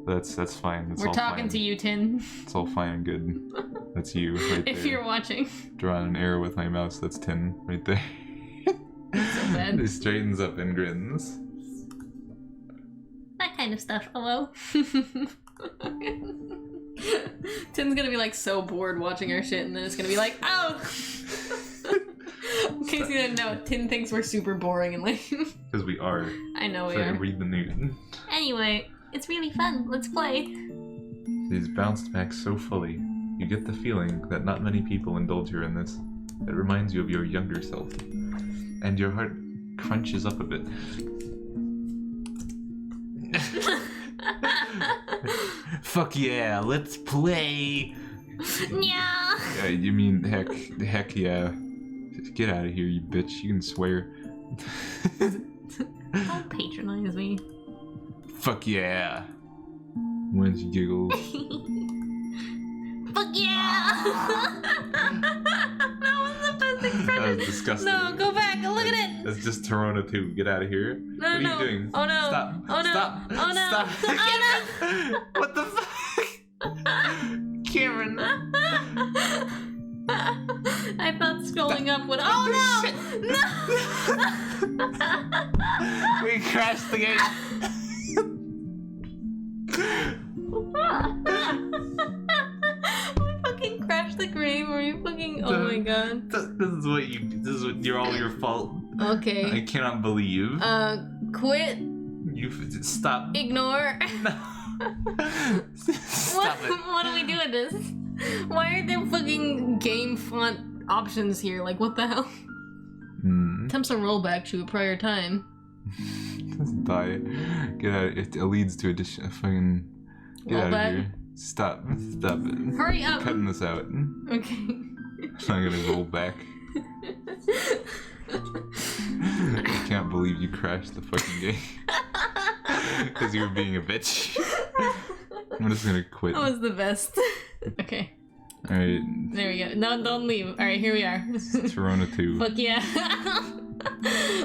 Speaker 1: That's fine. It's
Speaker 2: We're
Speaker 1: all
Speaker 2: talking
Speaker 1: fine.
Speaker 2: to you, Tin.
Speaker 1: It's all fine and good. That's you right there.
Speaker 2: If you're watching.
Speaker 1: Drawing an arrow with my mouse, that's Tin right there.
Speaker 2: So bad.
Speaker 1: He straightens up and grins.
Speaker 2: That kind of stuff. Hello? Tin's gonna be like so bored watching our shit, and then it's gonna be like, oh! In case you didn't know, Tin thinks we're super boring and lame.
Speaker 1: Because we are.
Speaker 2: I know we
Speaker 1: So I
Speaker 2: are.
Speaker 1: read the news.
Speaker 4: Anyway, it's really fun. Let's play.
Speaker 1: She's bounced back so fully. You get the feeling that not many people indulge her in this. It reminds you of your younger self. And your heart crunches up a bit. Fuck yeah, let's play.
Speaker 4: Yeah.
Speaker 1: You mean heck yeah. Just get out of here, you bitch. You can swear.
Speaker 2: Don't patronize me.
Speaker 1: Fuck yeah. Wanshi giggles.
Speaker 4: Fuck yeah.
Speaker 2: That was the best expression.
Speaker 1: That was disgusting.
Speaker 2: No, go back. Look at it.
Speaker 1: That's just Toronto 2. Get out of here.
Speaker 2: No,
Speaker 1: What are
Speaker 2: no.
Speaker 1: you doing?
Speaker 2: Oh no.
Speaker 1: Stop.
Speaker 2: Oh no.
Speaker 1: Stop.
Speaker 2: Oh no.
Speaker 1: Stop.
Speaker 2: Oh
Speaker 1: What the fuck? Cameron.
Speaker 2: I thought scrolling up would. Oh no! No!
Speaker 1: We crashed the game.
Speaker 2: We fucking crashed the game. Or you fucking? Oh my god.
Speaker 1: This is what you're all your fault. I
Speaker 2: Okay.
Speaker 1: cannot believe.
Speaker 2: Quit.
Speaker 1: You stop.
Speaker 2: Ignore.
Speaker 1: Stop it.
Speaker 2: What do we do with this? Why are there fucking game font options here? Like, what the hell? Attempts a rollback to a prior time.
Speaker 1: Just die. Get out. It leads to addition. Fucking. Get out of
Speaker 2: Rollback?
Speaker 1: here. Stop. Stop it.
Speaker 2: Hurry up.
Speaker 1: Cutting this out.
Speaker 2: Okay.
Speaker 1: I'm not gonna roll back. I can't believe you crashed the fucking game. Because you were being a bitch. I'm just gonna quit.
Speaker 2: That was the best. Okay.
Speaker 1: Alright.
Speaker 2: There we go. No, don't leave. Alright, here we are.
Speaker 1: Toronto 2.
Speaker 2: Fuck yeah.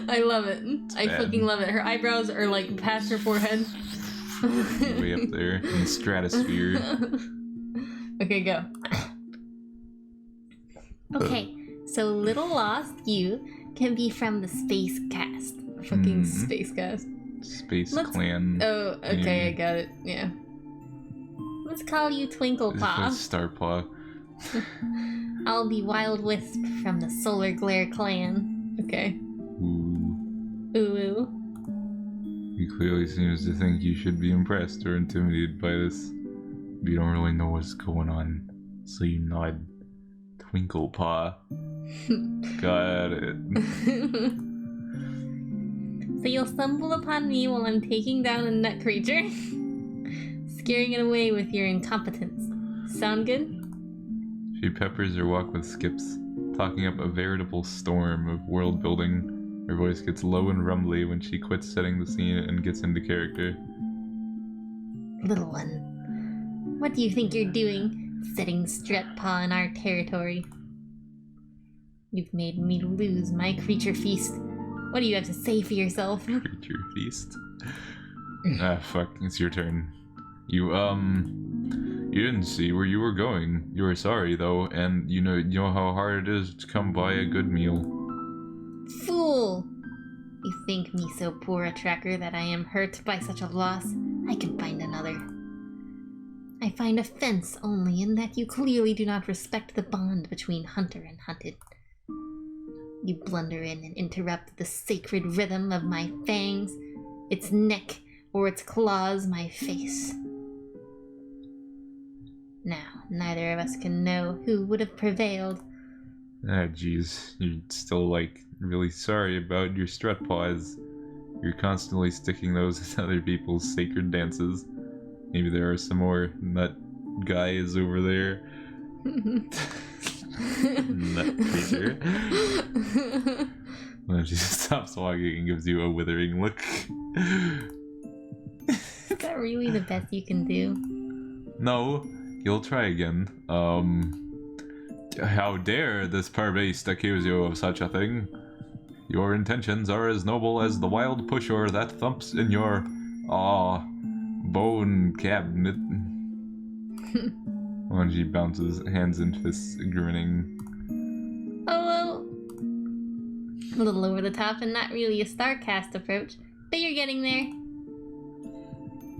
Speaker 2: I love it. I
Speaker 1: bad.
Speaker 2: fucking love it. Her eyebrows are like past her forehead.
Speaker 1: Way up there in the stratosphere.
Speaker 2: Okay, go.
Speaker 4: Okay, so Little Lost You can be from the Space Cast.
Speaker 2: Fucking space cast.
Speaker 1: Space
Speaker 2: Let's-
Speaker 1: Clan.
Speaker 2: Oh, okay, I got it. Yeah.
Speaker 4: Let's call you Twinkle Paw.
Speaker 1: Starpaw.
Speaker 4: I'll be Wild Wisp from the Solar Glare Clan.
Speaker 2: Okay.
Speaker 1: Ooh.
Speaker 4: Ooh.
Speaker 1: He clearly seems to think you should be impressed or intimidated by this. But you don't really know what's going on. So you nod. Twinkle Paw. Got it.
Speaker 4: So you'll stumble upon me while I'm taking down a nut creature, scaring it away with your incompetence. Sound good?
Speaker 1: She peppers her walk with skips, talking up a veritable storm of world building. Her voice gets low and rumbly when she quits setting the scene and gets into character.
Speaker 4: Little one, what do you think you're doing, setting strut paw in our territory? You've made me lose my creature feast. What do you have to say for yourself?
Speaker 1: Creature feast. Ah, fuck, it's your turn. You didn't see where you were going. You were sorry, though, and you know how hard it is to come by a good meal.
Speaker 4: Fool! You think me so poor a tracker that I am hurt by such a loss? I can find another. I find offense only in that you clearly do not respect the bond between hunter and hunted. You blunder in and interrupt the sacred rhythm of my fangs, its neck or its claws my face. Now, neither of us can know who would have prevailed.
Speaker 1: Ah, jeez. You're still, really sorry about your strut paws. You're constantly sticking those as other people's sacred dances. Maybe there are some more nut guys over there. Nut creature. Then she stops walking and gives you a withering look.
Speaker 4: Is that really the best you can do?
Speaker 1: No, you'll try again. How dare this perbeast accuse you of such a thing? Your intentions are as noble as the wild pusher that thumps in your, bone cabinet. Wanshi bounces, hands and fists, grinning.
Speaker 4: Oh, well, a little over the top and not really a StarCast approach, but you're getting there.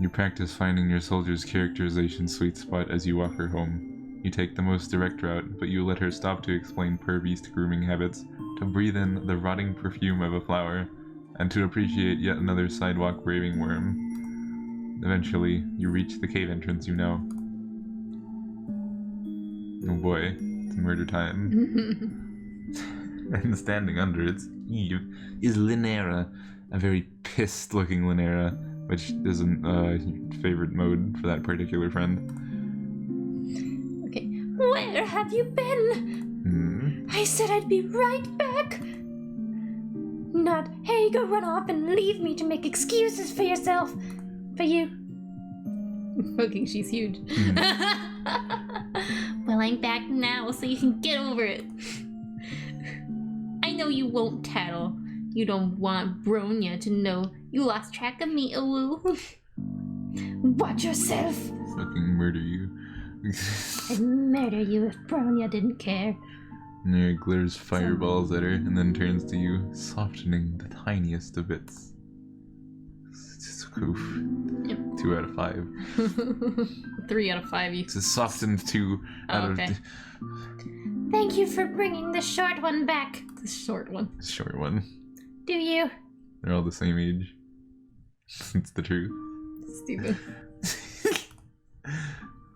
Speaker 1: You practice finding your soldier's characterization sweet spot as you walk her home. You take the most direct route, but you let her stop to explain perbeast grooming habits, to breathe in the rotting perfume of a flower, and to appreciate yet another sidewalk raving worm. Eventually, you reach the cave entrance you know. Oh boy, it's murder time. And standing under its eave is Linnea, a very pissed-looking Linnea, which isn't favorite mode for that particular friend.
Speaker 2: Okay. Where have you been? I said I'd be right back. Not, hey, go run off and leave me to make excuses for yourself. For you. Fucking, she's huge.
Speaker 4: Well, I'm back now, so you can get over it. I know you won't tattle. You don't want Bronya to know you lost track of me, Awu.
Speaker 2: Watch yourself.
Speaker 1: Fucking murder you.
Speaker 2: I'd murder you if Bronya didn't care.
Speaker 1: Nera glares fireballs at her and then turns to you, softening the tiniest of bits. Oof.
Speaker 2: Yep.
Speaker 1: 2 out of 5.
Speaker 2: 3 out of 5.
Speaker 1: It's a softened 2 out
Speaker 2: okay.
Speaker 1: of...
Speaker 2: Thank you for bringing the short one back. The short one.
Speaker 1: Short one.
Speaker 2: Do you?
Speaker 1: They're all the same age. It's the truth.
Speaker 2: Stupid.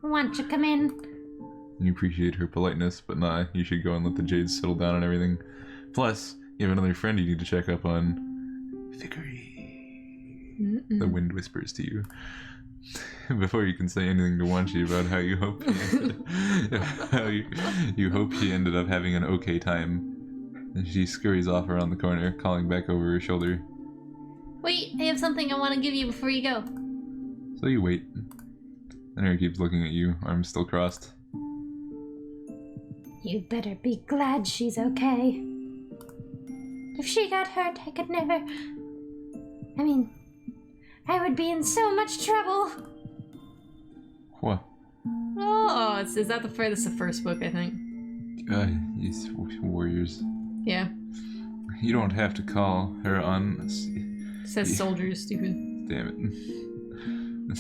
Speaker 2: Want you come in?
Speaker 1: You appreciate her politeness, but nah, you should go and let the Jades settle down and everything. Plus, you have another friend you need to check up on. Vickery. The wind whispers to you. Before you can say anything to Wanshi about how you hope you hope she ended up having an okay time. And she scurries off around the corner, calling back over her shoulder.
Speaker 4: Wait, I have something I want to give you before you go.
Speaker 1: So you wait. And her keeps looking at you, arms still crossed.
Speaker 2: You better be glad she's okay. If she got hurt, I could never... I mean, I would be in so much trouble.
Speaker 1: What?
Speaker 2: Oh, is that the first book, I think.
Speaker 1: These warriors.
Speaker 2: Yeah.
Speaker 1: You don't have to call her on...
Speaker 2: It says soldiers, stupid.
Speaker 1: Damn it.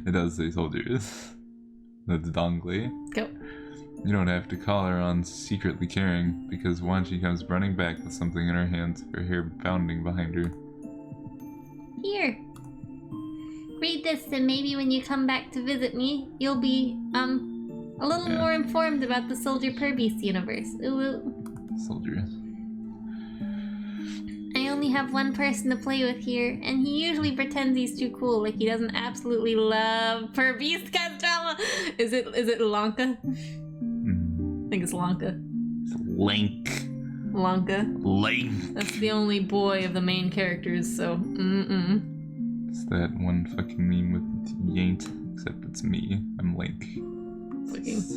Speaker 1: It does say soldiers. That's Dongley.
Speaker 2: Go.
Speaker 1: You don't have to call her on secretly caring, because Wanshi comes running back with something in her hands, her hair bounding behind her.
Speaker 4: Here. Read this, and maybe when you come back to visit me, you'll be, a little more informed about the Soldier Purbeast universe. Ooh.
Speaker 1: Soldiers.
Speaker 4: I only have one person to play with here, and he usually pretends he's too cool, like he doesn't absolutely love Purbeast cast drama. Is it Lanka? I think it's Lanka.
Speaker 1: It's Link.
Speaker 2: Lanka.
Speaker 1: Link.
Speaker 2: That's the only boy of the main characters, so
Speaker 1: It's that one fucking meme with Yaint, except it's me. I'm Link.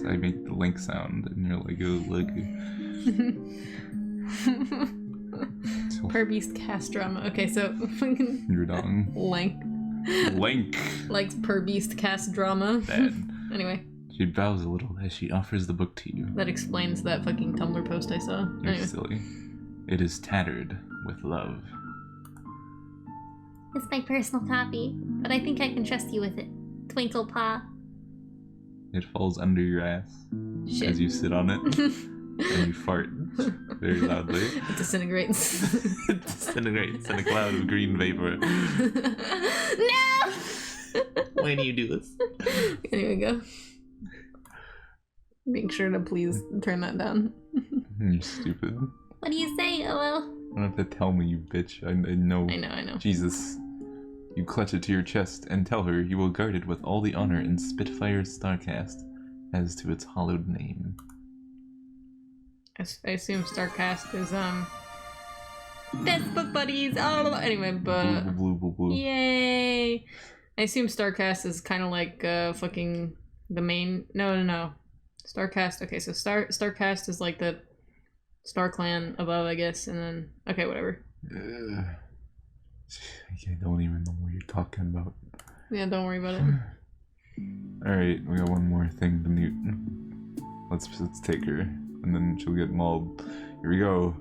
Speaker 1: I make the Link sound, and you're like, oh, look.
Speaker 2: Purbeast cast drama. Okay, so fucking
Speaker 1: You're dong.
Speaker 2: Link likes Purbeast cast drama.
Speaker 1: Bad.
Speaker 2: Anyway.
Speaker 1: She bows a little as she offers the book to you.
Speaker 2: That explains that fucking Tumblr post I saw.
Speaker 1: You're
Speaker 2: Anyway.
Speaker 1: silly. It is tattered with love.
Speaker 4: It's my personal copy, but I think I can trust you with it. Twinkle Paw.
Speaker 1: It falls under your ass
Speaker 2: Shit.
Speaker 1: as you sit on it, and you fart very loudly.
Speaker 2: It disintegrates.
Speaker 1: It disintegrates in a cloud of green vapor.
Speaker 4: No!
Speaker 1: Why do you do this?
Speaker 2: Anyway, go. Make sure to please turn that down.
Speaker 1: You're stupid.
Speaker 4: What do you say, OL?
Speaker 1: You don't have to tell me, you bitch. I know.
Speaker 2: I know.
Speaker 1: Jesus. You clutch it to your chest and tell her you will guard it with all the honor in Spitfire's Starcast as to its hallowed name.
Speaker 2: I assume Starcast is, Best book buddies! Oh, anyway, but...
Speaker 1: Blue.
Speaker 2: Yay! I assume Starcast is kind of like, fucking the main... No. Starcast, okay, so Starcast is like the Star Clan above, I guess, and then... Okay, whatever.
Speaker 1: I don't even know what you're talking about.
Speaker 2: Yeah, don't worry about it.
Speaker 1: Alright, we got one more thing to mute. Let's take her, and then she'll get mauled. Here we go.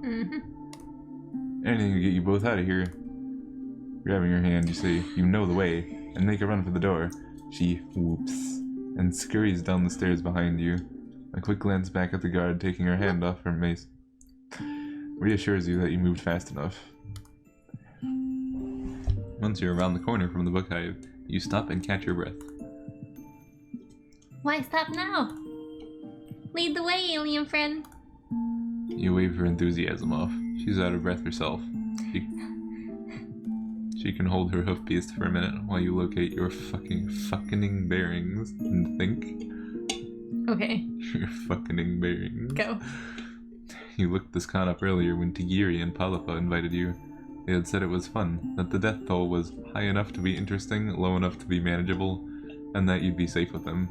Speaker 1: Anything to get you both out of here. Grabbing her hand, you say, you know the way, and make a run for the door. She whoops, and scurries down the stairs behind you. A quick glance back at the guard, taking her hand off her mace, reassures you that you moved fast enough. Once you're around the corner from the book hive, you stop and catch your breath.
Speaker 4: Why stop now? Lead the way, alien friend.
Speaker 1: You wave her enthusiasm off. She's out of breath herself. She can hold her hoof beast for a minute while you locate your fucking bearings and think.
Speaker 2: Okay.
Speaker 1: Your fucking bearings.
Speaker 2: Go.
Speaker 1: You looked this con up earlier when Tigiri and Palafa invited you. They had said it was fun, that the death toll was high enough to be interesting, low enough to be manageable, and that you'd be safe with them.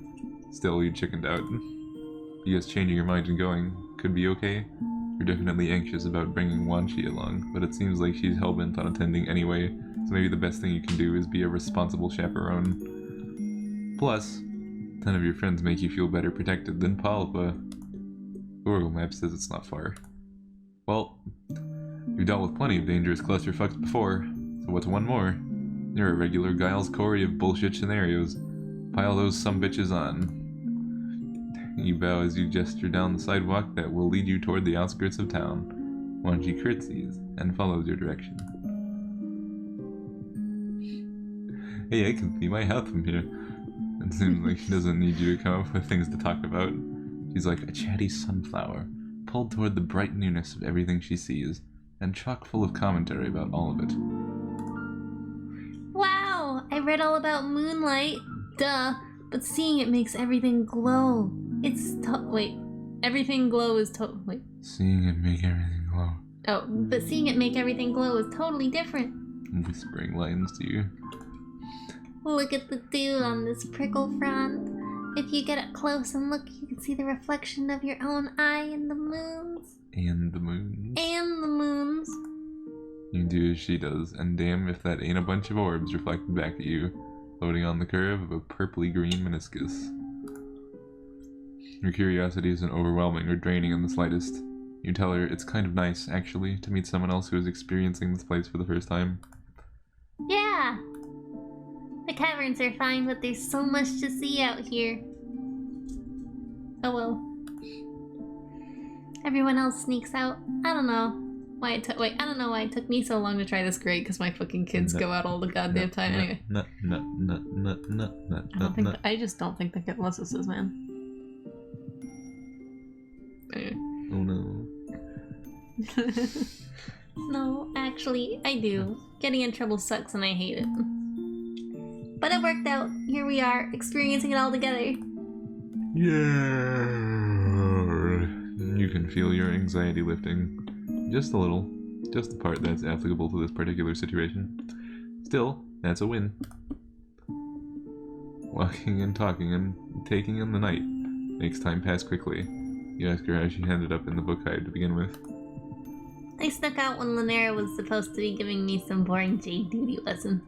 Speaker 1: Still, you chickened out. You guess changing your mind and going could be okay? You're definitely anxious about bringing Wanshi along, but it seems like she's hellbent on attending anyway, so maybe the best thing you can do is be a responsible chaperone. Plus, 10 of your friends make you feel better protected than Palpa. Google Map says it's not far. Well, you've dealt with plenty of dangerous clusterfucks before, so what's one more? You're a regular Giles Corey of bullshit scenarios. Pile those sumbitches on. You bow as you gesture down the sidewalk that will lead you toward the outskirts of town. Wanshi curtsies and follows your direction. Hey, I can see my house from here. It seems like she doesn't need you to come up with things to talk about. She's like a chatty sunflower, pulled toward the bright newness of everything she sees, and chock full of commentary about all of it.
Speaker 4: Wow, I read all about moonlight. Duh, but seeing it makes everything glow.
Speaker 2: Everything glow is wait.
Speaker 1: Seeing it make everything glow.
Speaker 4: Oh, but seeing it make everything glow is totally different.
Speaker 1: Whispering lines to you.
Speaker 4: Look at the dew on this prickle frond. If you get up close and look, you can see the reflection of your own eye in the moons.
Speaker 1: And the moons.
Speaker 4: And the moons.
Speaker 1: You do as she does, and damn if that ain't a bunch of orbs reflected back at you, floating on the curve of a purpley green meniscus. Your curiosity isn't overwhelming or draining in the slightest. You tell her it's kind of nice, actually, to meet someone else who is experiencing this place for the first time.
Speaker 4: Yeah. The caverns are fine, but there's so much to see out here. Oh well. Everyone else sneaks out. I don't know why it took me so long to try this grade, because my fucking kids go out all the goddamn time anyway. I just don't think they get licenses, man. Anyway.
Speaker 1: Oh no.
Speaker 4: No, actually, I do. Getting in trouble sucks and I hate it. But it worked out. Here we are, experiencing it all together.
Speaker 1: Yeah. You can feel your anxiety lifting. Just a little. Just the part that's applicable to this particular situation. Still, that's a win. Walking and talking and taking in the night makes time pass quickly. You ask her how she ended up in the book hive to begin with.
Speaker 4: I snuck out when Llanera was supposed to be giving me some boring jade duty lesson.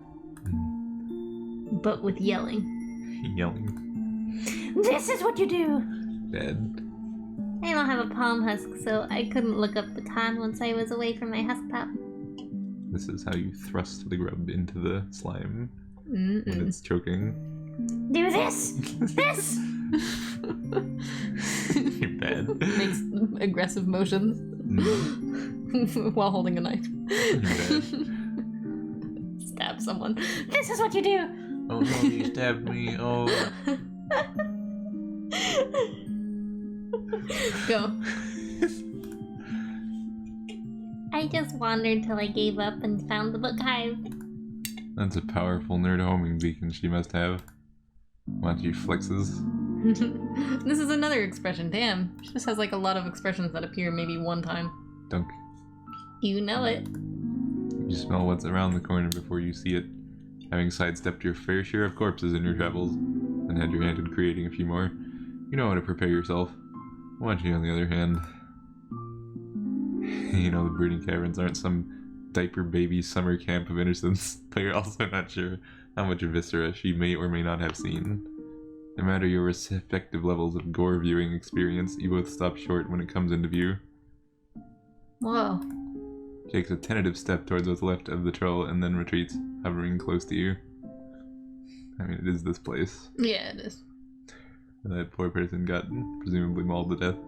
Speaker 4: But with yelling.
Speaker 1: Yelling.
Speaker 4: This is what you do!
Speaker 1: Bad.
Speaker 4: I don't have a palm husk, so I couldn't look up the con once I was away from my husk top.
Speaker 1: This is how you thrust the grub into the slime when it's choking.
Speaker 4: Do this! This!
Speaker 1: You're bad.
Speaker 2: Makes aggressive motions while holding a knife.
Speaker 1: You're bad.
Speaker 2: Stab someone.
Speaker 4: This is what you do!
Speaker 1: Oh no, you stabbed me. Oh.
Speaker 2: Go.
Speaker 4: I just wandered till I gave up and found the book hive.
Speaker 1: That's a powerful nerd homing beacon she must have. Wanshi flexes.
Speaker 2: This is another expression. Damn. She just has like a lot of expressions that appear maybe one time.
Speaker 1: Dunk.
Speaker 4: You know it.
Speaker 1: You smell what's around the corner before you see it. Having sidestepped your fair share of corpses in your travels, and had your hand in creating a few more, you know how to prepare yourself. Wanshi, on the other hand, you know the brooding caverns aren't some diaper baby summer camp of innocence, but you're also not sure how much viscera she may or may not have seen. No matter your respective levels of gore viewing experience, you both stop short when it comes into view.
Speaker 2: Whoa.
Speaker 1: She takes a tentative step towards what's left of the troll and then retreats, hovering close to you. I mean, it is this place.
Speaker 2: Yeah, it is.
Speaker 1: That poor person got presumably mauled to death.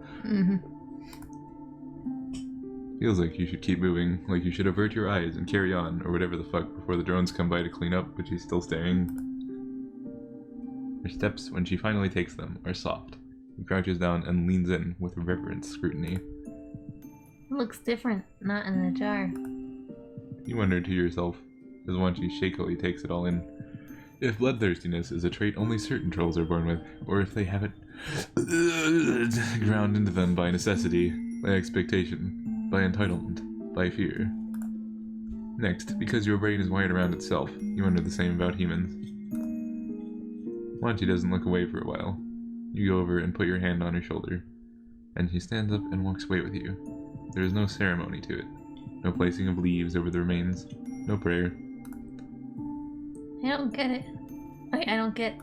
Speaker 1: Feels like you should keep moving, like you should avert your eyes and carry on, or whatever the fuck, before the drones come by to clean up, but she's still staring. Her steps, when she finally takes them, are soft. He crouches down and leans in with reverent scrutiny.
Speaker 4: Looks different, not in a jar.
Speaker 1: You wonder to yourself, as Wanshi shakily takes it all in. If bloodthirstiness is a trait only certain trolls are born with, or if they have it ground into them by necessity, by expectation, by entitlement, by fear. Next, because your brain is wired around itself, you wonder the same about humans. Wanshi doesn't look away for a while. You go over and put your hand on her shoulder, and she stands up and walks away with you. There is no ceremony to it. No placing of leaves over the remains. No prayer.
Speaker 2: I don't get it. Like, I don't get...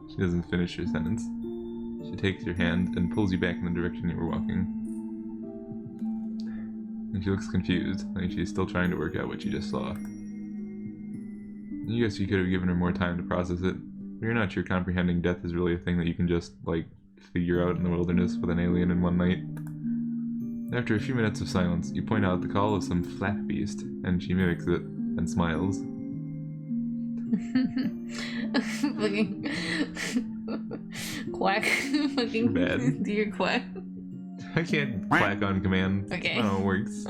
Speaker 1: She doesn't finish her sentence. She takes your hand and pulls you back in the direction you were walking. And she looks confused, like she's still trying to work out what she just saw. You guess you could have given her more time to process it, but you're not sure comprehending death is really a thing that you can just, like, figure out in the wilderness with an alien in one night. After a few minutes of silence, you point out the call of some flap beast, and she mimics it and smiles.
Speaker 2: Fucking quack. Fucking
Speaker 1: Bad.
Speaker 2: Do your quack.
Speaker 1: I can't quack on command.
Speaker 2: Okay.
Speaker 1: That's not how it works.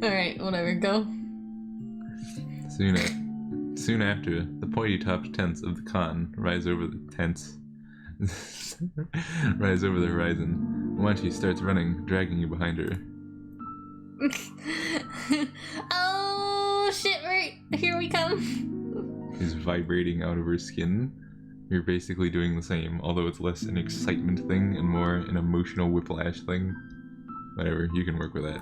Speaker 2: Alright, whatever, go.
Speaker 1: Soon after, the pointy-topped tents of the Khan rise over the horizon. Wanshi starts running, dragging you behind her.
Speaker 2: Oh shit, right, here we come.
Speaker 1: She's vibrating out of her skin. You're basically doing the same, although it's less an excitement thing and more an emotional whiplash thing. Whatever, you can work with that.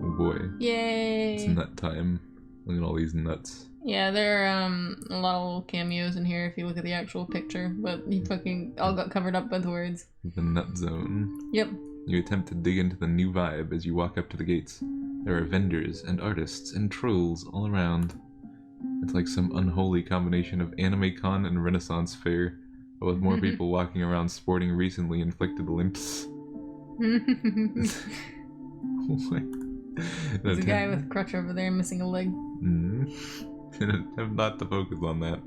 Speaker 1: Oh boy.
Speaker 2: Yay.
Speaker 1: It's nut time. Look at all these nuts.
Speaker 2: Yeah, there are a lot of little cameos in here if you look at the actual picture, but you fucking all got covered up with words.
Speaker 1: The nut zone.
Speaker 2: Yep.
Speaker 1: You attempt to dig into the new vibe as you walk up to the gates. There are vendors and artists and trolls all around. It's like some unholy combination of anime con and Renaissance fair, but with more people walking around sporting recently inflicted limps. What?
Speaker 2: There's a guy with a crutch over there missing a leg.
Speaker 1: In an attempt not to focus on that,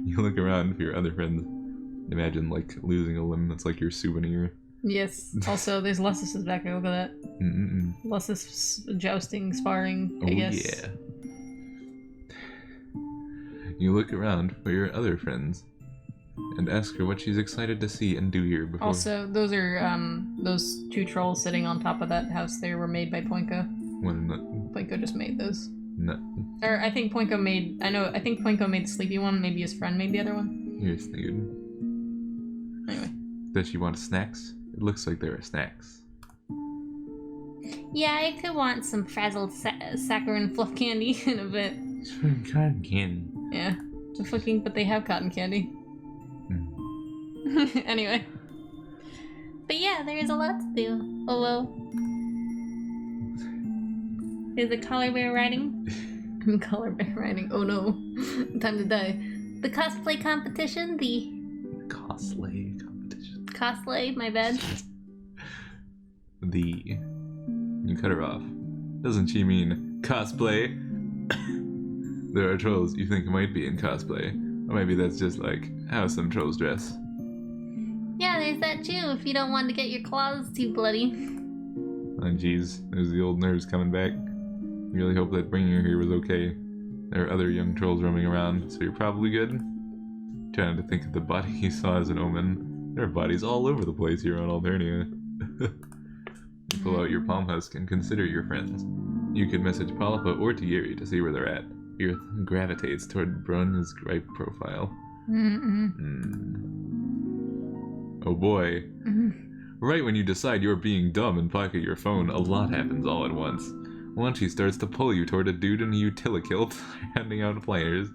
Speaker 1: you look around for your other friends. Imagine, like, losing a limb that's like your souvenir.
Speaker 2: Yes. Also, there's Lussus back there. Look at that. Lussus jousting, sparring, I guess.
Speaker 1: Yeah. You look around for your other friends and ask her what she's excited to see and do here before.
Speaker 2: Also, those are those two trolls sitting on top of that house there were made by Poinko.
Speaker 1: What a nut.
Speaker 2: Poinko just made those.
Speaker 1: Nut.
Speaker 2: Or I think Poinko made I think Poinko made the sleepy one, maybe his friend made the other one.
Speaker 1: You're sneaking.
Speaker 2: Anyway.
Speaker 1: Does she want snacks? It looks like there are snacks.
Speaker 4: Yeah, I could want some frazzled saccharine fluff candy in a bit.
Speaker 1: It's fucking cotton candy.
Speaker 2: Yeah. So fucking, but they have cotton candy. Anyway.
Speaker 4: But yeah, there is a lot to do. Although there's the collar bear riding.
Speaker 2: Color bear riding. Oh no. Time to die.
Speaker 4: The cosplay competition. The
Speaker 1: Cosplay competition.
Speaker 4: cosplay, my bad.
Speaker 1: You cut her off. Doesn't she mean cosplay? There are trolls you think might be in cosplay. Or maybe that's just like how some trolls dress.
Speaker 4: Yeah, there's that too, if you don't want to get your claws too bloody.
Speaker 1: Oh jeez, there's the old nerves coming back. You really hope that bringing her here was okay. There are other young trolls roaming around, so you're probably good. Trying to think of the body you saw as an omen. There are bodies all over the place here on Alternia. You pull out your palm husk and consider your friends. You could message Polypa or Tieri to see where they're at. Your thumb gravitates toward Brun's gripe profile. Oh boy. Right when you decide you're being dumb and pocket your phone, a lot happens all at once. Wanshi starts to pull you toward a dude in a utilikilt, handing out flyers.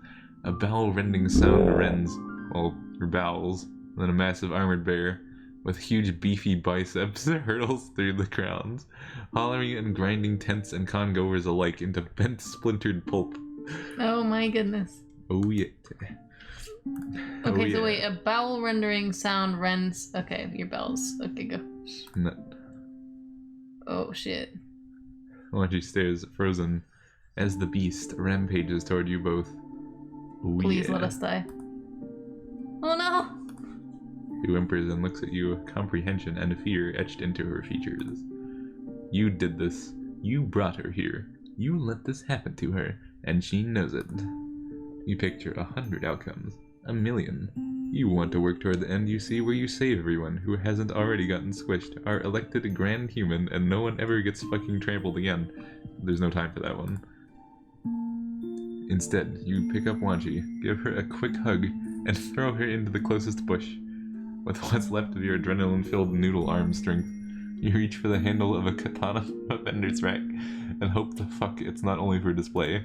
Speaker 1: A bowel-rending sound rends, well, your bowels, then a massive armored bear with huge beefy biceps hurtles through the grounds, hollering and grinding tents and con-goers alike into bent, splintered pulp.
Speaker 2: Oh my goodness.
Speaker 1: Oh yeah.
Speaker 2: Okay, so wait, a bowel rendering sound rends. Okay, your bells. Okay, go.
Speaker 1: Nut.
Speaker 2: Oh shit.
Speaker 1: Wanshi stares frozen as the beast rampages toward you both. Oh,
Speaker 2: Please
Speaker 1: yeah.
Speaker 2: let us die. Oh no!
Speaker 1: She whimpers and looks at you, comprehension and fear etched into her features. You did this. You brought her here. You let this happen to her, and she knows it. You picture 100 outcomes. 1,000,000. You want to work toward the end you see where you save everyone who hasn't already gotten squished, are elected grand human, and no one ever gets fucking trampled again. There's no time for that one. Instead, you pick up Wanshi, give her a quick hug, and throw her into the closest bush. With what's left of your adrenaline-filled noodle arm strength, you reach for the handle of a katana from a vendor's rack, and hope the fuck it's not only for display.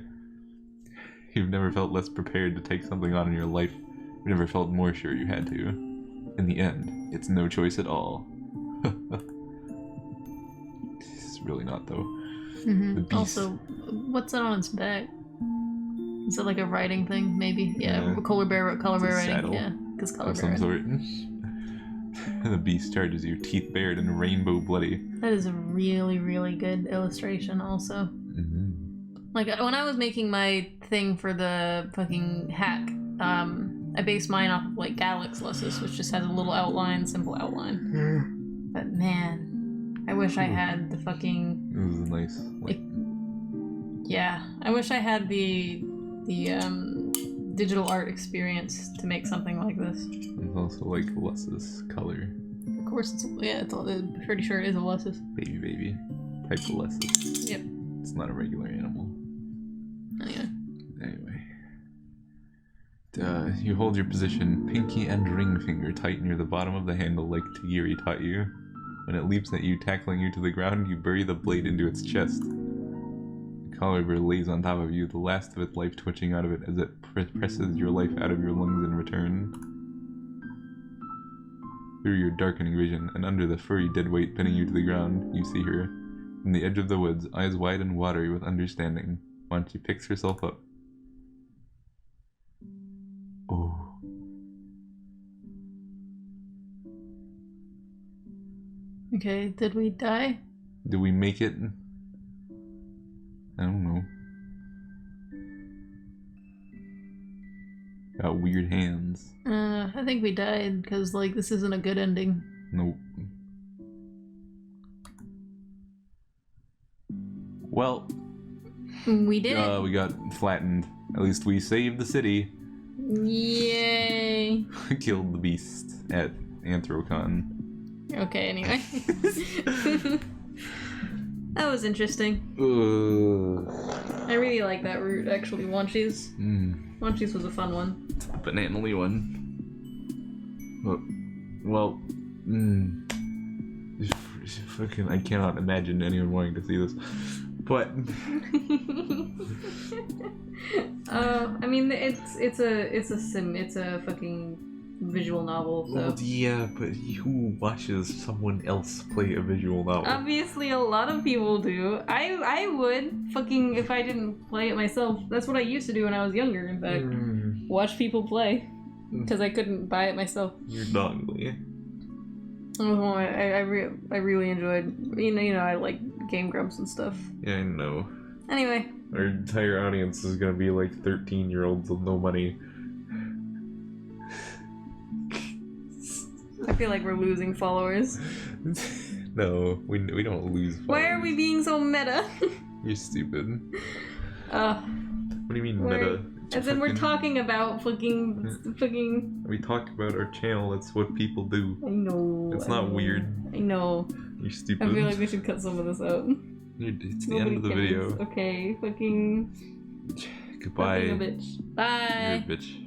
Speaker 1: You've never felt less prepared to take something on in your life. You've never felt more sure you had to. In the end, it's no choice at all. It's really not, though.
Speaker 2: Mm-hmm.
Speaker 1: The beast.
Speaker 2: Also, what's that on its back? Is it like a riding thing? Maybe. Yeah. Color bear riding.
Speaker 1: Saddle
Speaker 2: Yeah, because color
Speaker 1: of
Speaker 2: bear
Speaker 1: some
Speaker 2: riding.
Speaker 1: sort. The beast charges you, teeth bared and rainbow bloody.
Speaker 2: That is a really, really good illustration. Also, like when I was making my thing for the fucking hack, I based mine off of like Galax Lussus, which just has a little outline, simple outline. But man, I wish I had the fucking.
Speaker 1: It was nice.
Speaker 2: Yeah, I wish I had the digital art experience to make something like this.
Speaker 1: It's also like Lussus color.
Speaker 2: Of course, I'm pretty sure it is a Lussus.
Speaker 1: Baby. Type of Lussus.
Speaker 2: Yep.
Speaker 1: It's not a regular animal.
Speaker 2: Anyway.
Speaker 1: You hold your position, pinky and ring finger tight near the bottom of the handle like Tagiri taught you. When it leaps at you, tackling you to the ground, you bury the blade into its chest. The collar bear lays on top of you, the last of its life twitching out of it as it presses your life out of your lungs in return. Through your darkening vision, and under the furry dead weight pinning you to the ground, you see her. From the edge of the woods, eyes wide and watery with understanding, Wanshi picks herself up. Oh.
Speaker 2: Okay, did we die?
Speaker 1: Did we make it? I don't know. Got weird hands.
Speaker 2: I think we died because like this isn't a good ending.
Speaker 1: Nope. Well,
Speaker 2: We did it.
Speaker 1: we got flattened. At least we saved the city.
Speaker 2: Yay.
Speaker 1: Killed the beast at Anthrocon.
Speaker 2: Okay, anyway. That was interesting. I really like that route, actually. Wanshi's. Wanshi's was a fun one.
Speaker 1: Banana-ly one. Well, fucking, I cannot imagine anyone wanting to see this. But
Speaker 2: I mean, it's a fucking visual novel. So
Speaker 1: well, yeah, but who watches someone else play a visual novel?
Speaker 2: obviously, a lot of people do. I would fucking if I didn't play it myself. That's what I used to do when I was younger. In fact, watch people play because I couldn't buy it myself.
Speaker 1: You're dogly.
Speaker 2: I really enjoyed. You know, I like Game Grumps and stuff.
Speaker 1: Yeah, I know.
Speaker 2: Anyway,
Speaker 1: Our entire audience is gonna be like 13-year-olds with no money.
Speaker 2: I feel like we're losing followers.
Speaker 1: No, we don't lose followers.
Speaker 2: Why are we being so meta?
Speaker 1: You're stupid.
Speaker 2: What
Speaker 1: do you mean meta?
Speaker 2: As in we're talking about fucking...
Speaker 1: We talk about our channel, that's what people do.
Speaker 2: I know.
Speaker 1: It's not weird.
Speaker 2: I know.
Speaker 1: You're stupid.
Speaker 2: I feel like we should cut some of this out.
Speaker 1: It's the end of the video.
Speaker 2: Okay, fucking...
Speaker 1: Goodbye.
Speaker 2: Being a bitch. Bye.
Speaker 1: You're a bitch.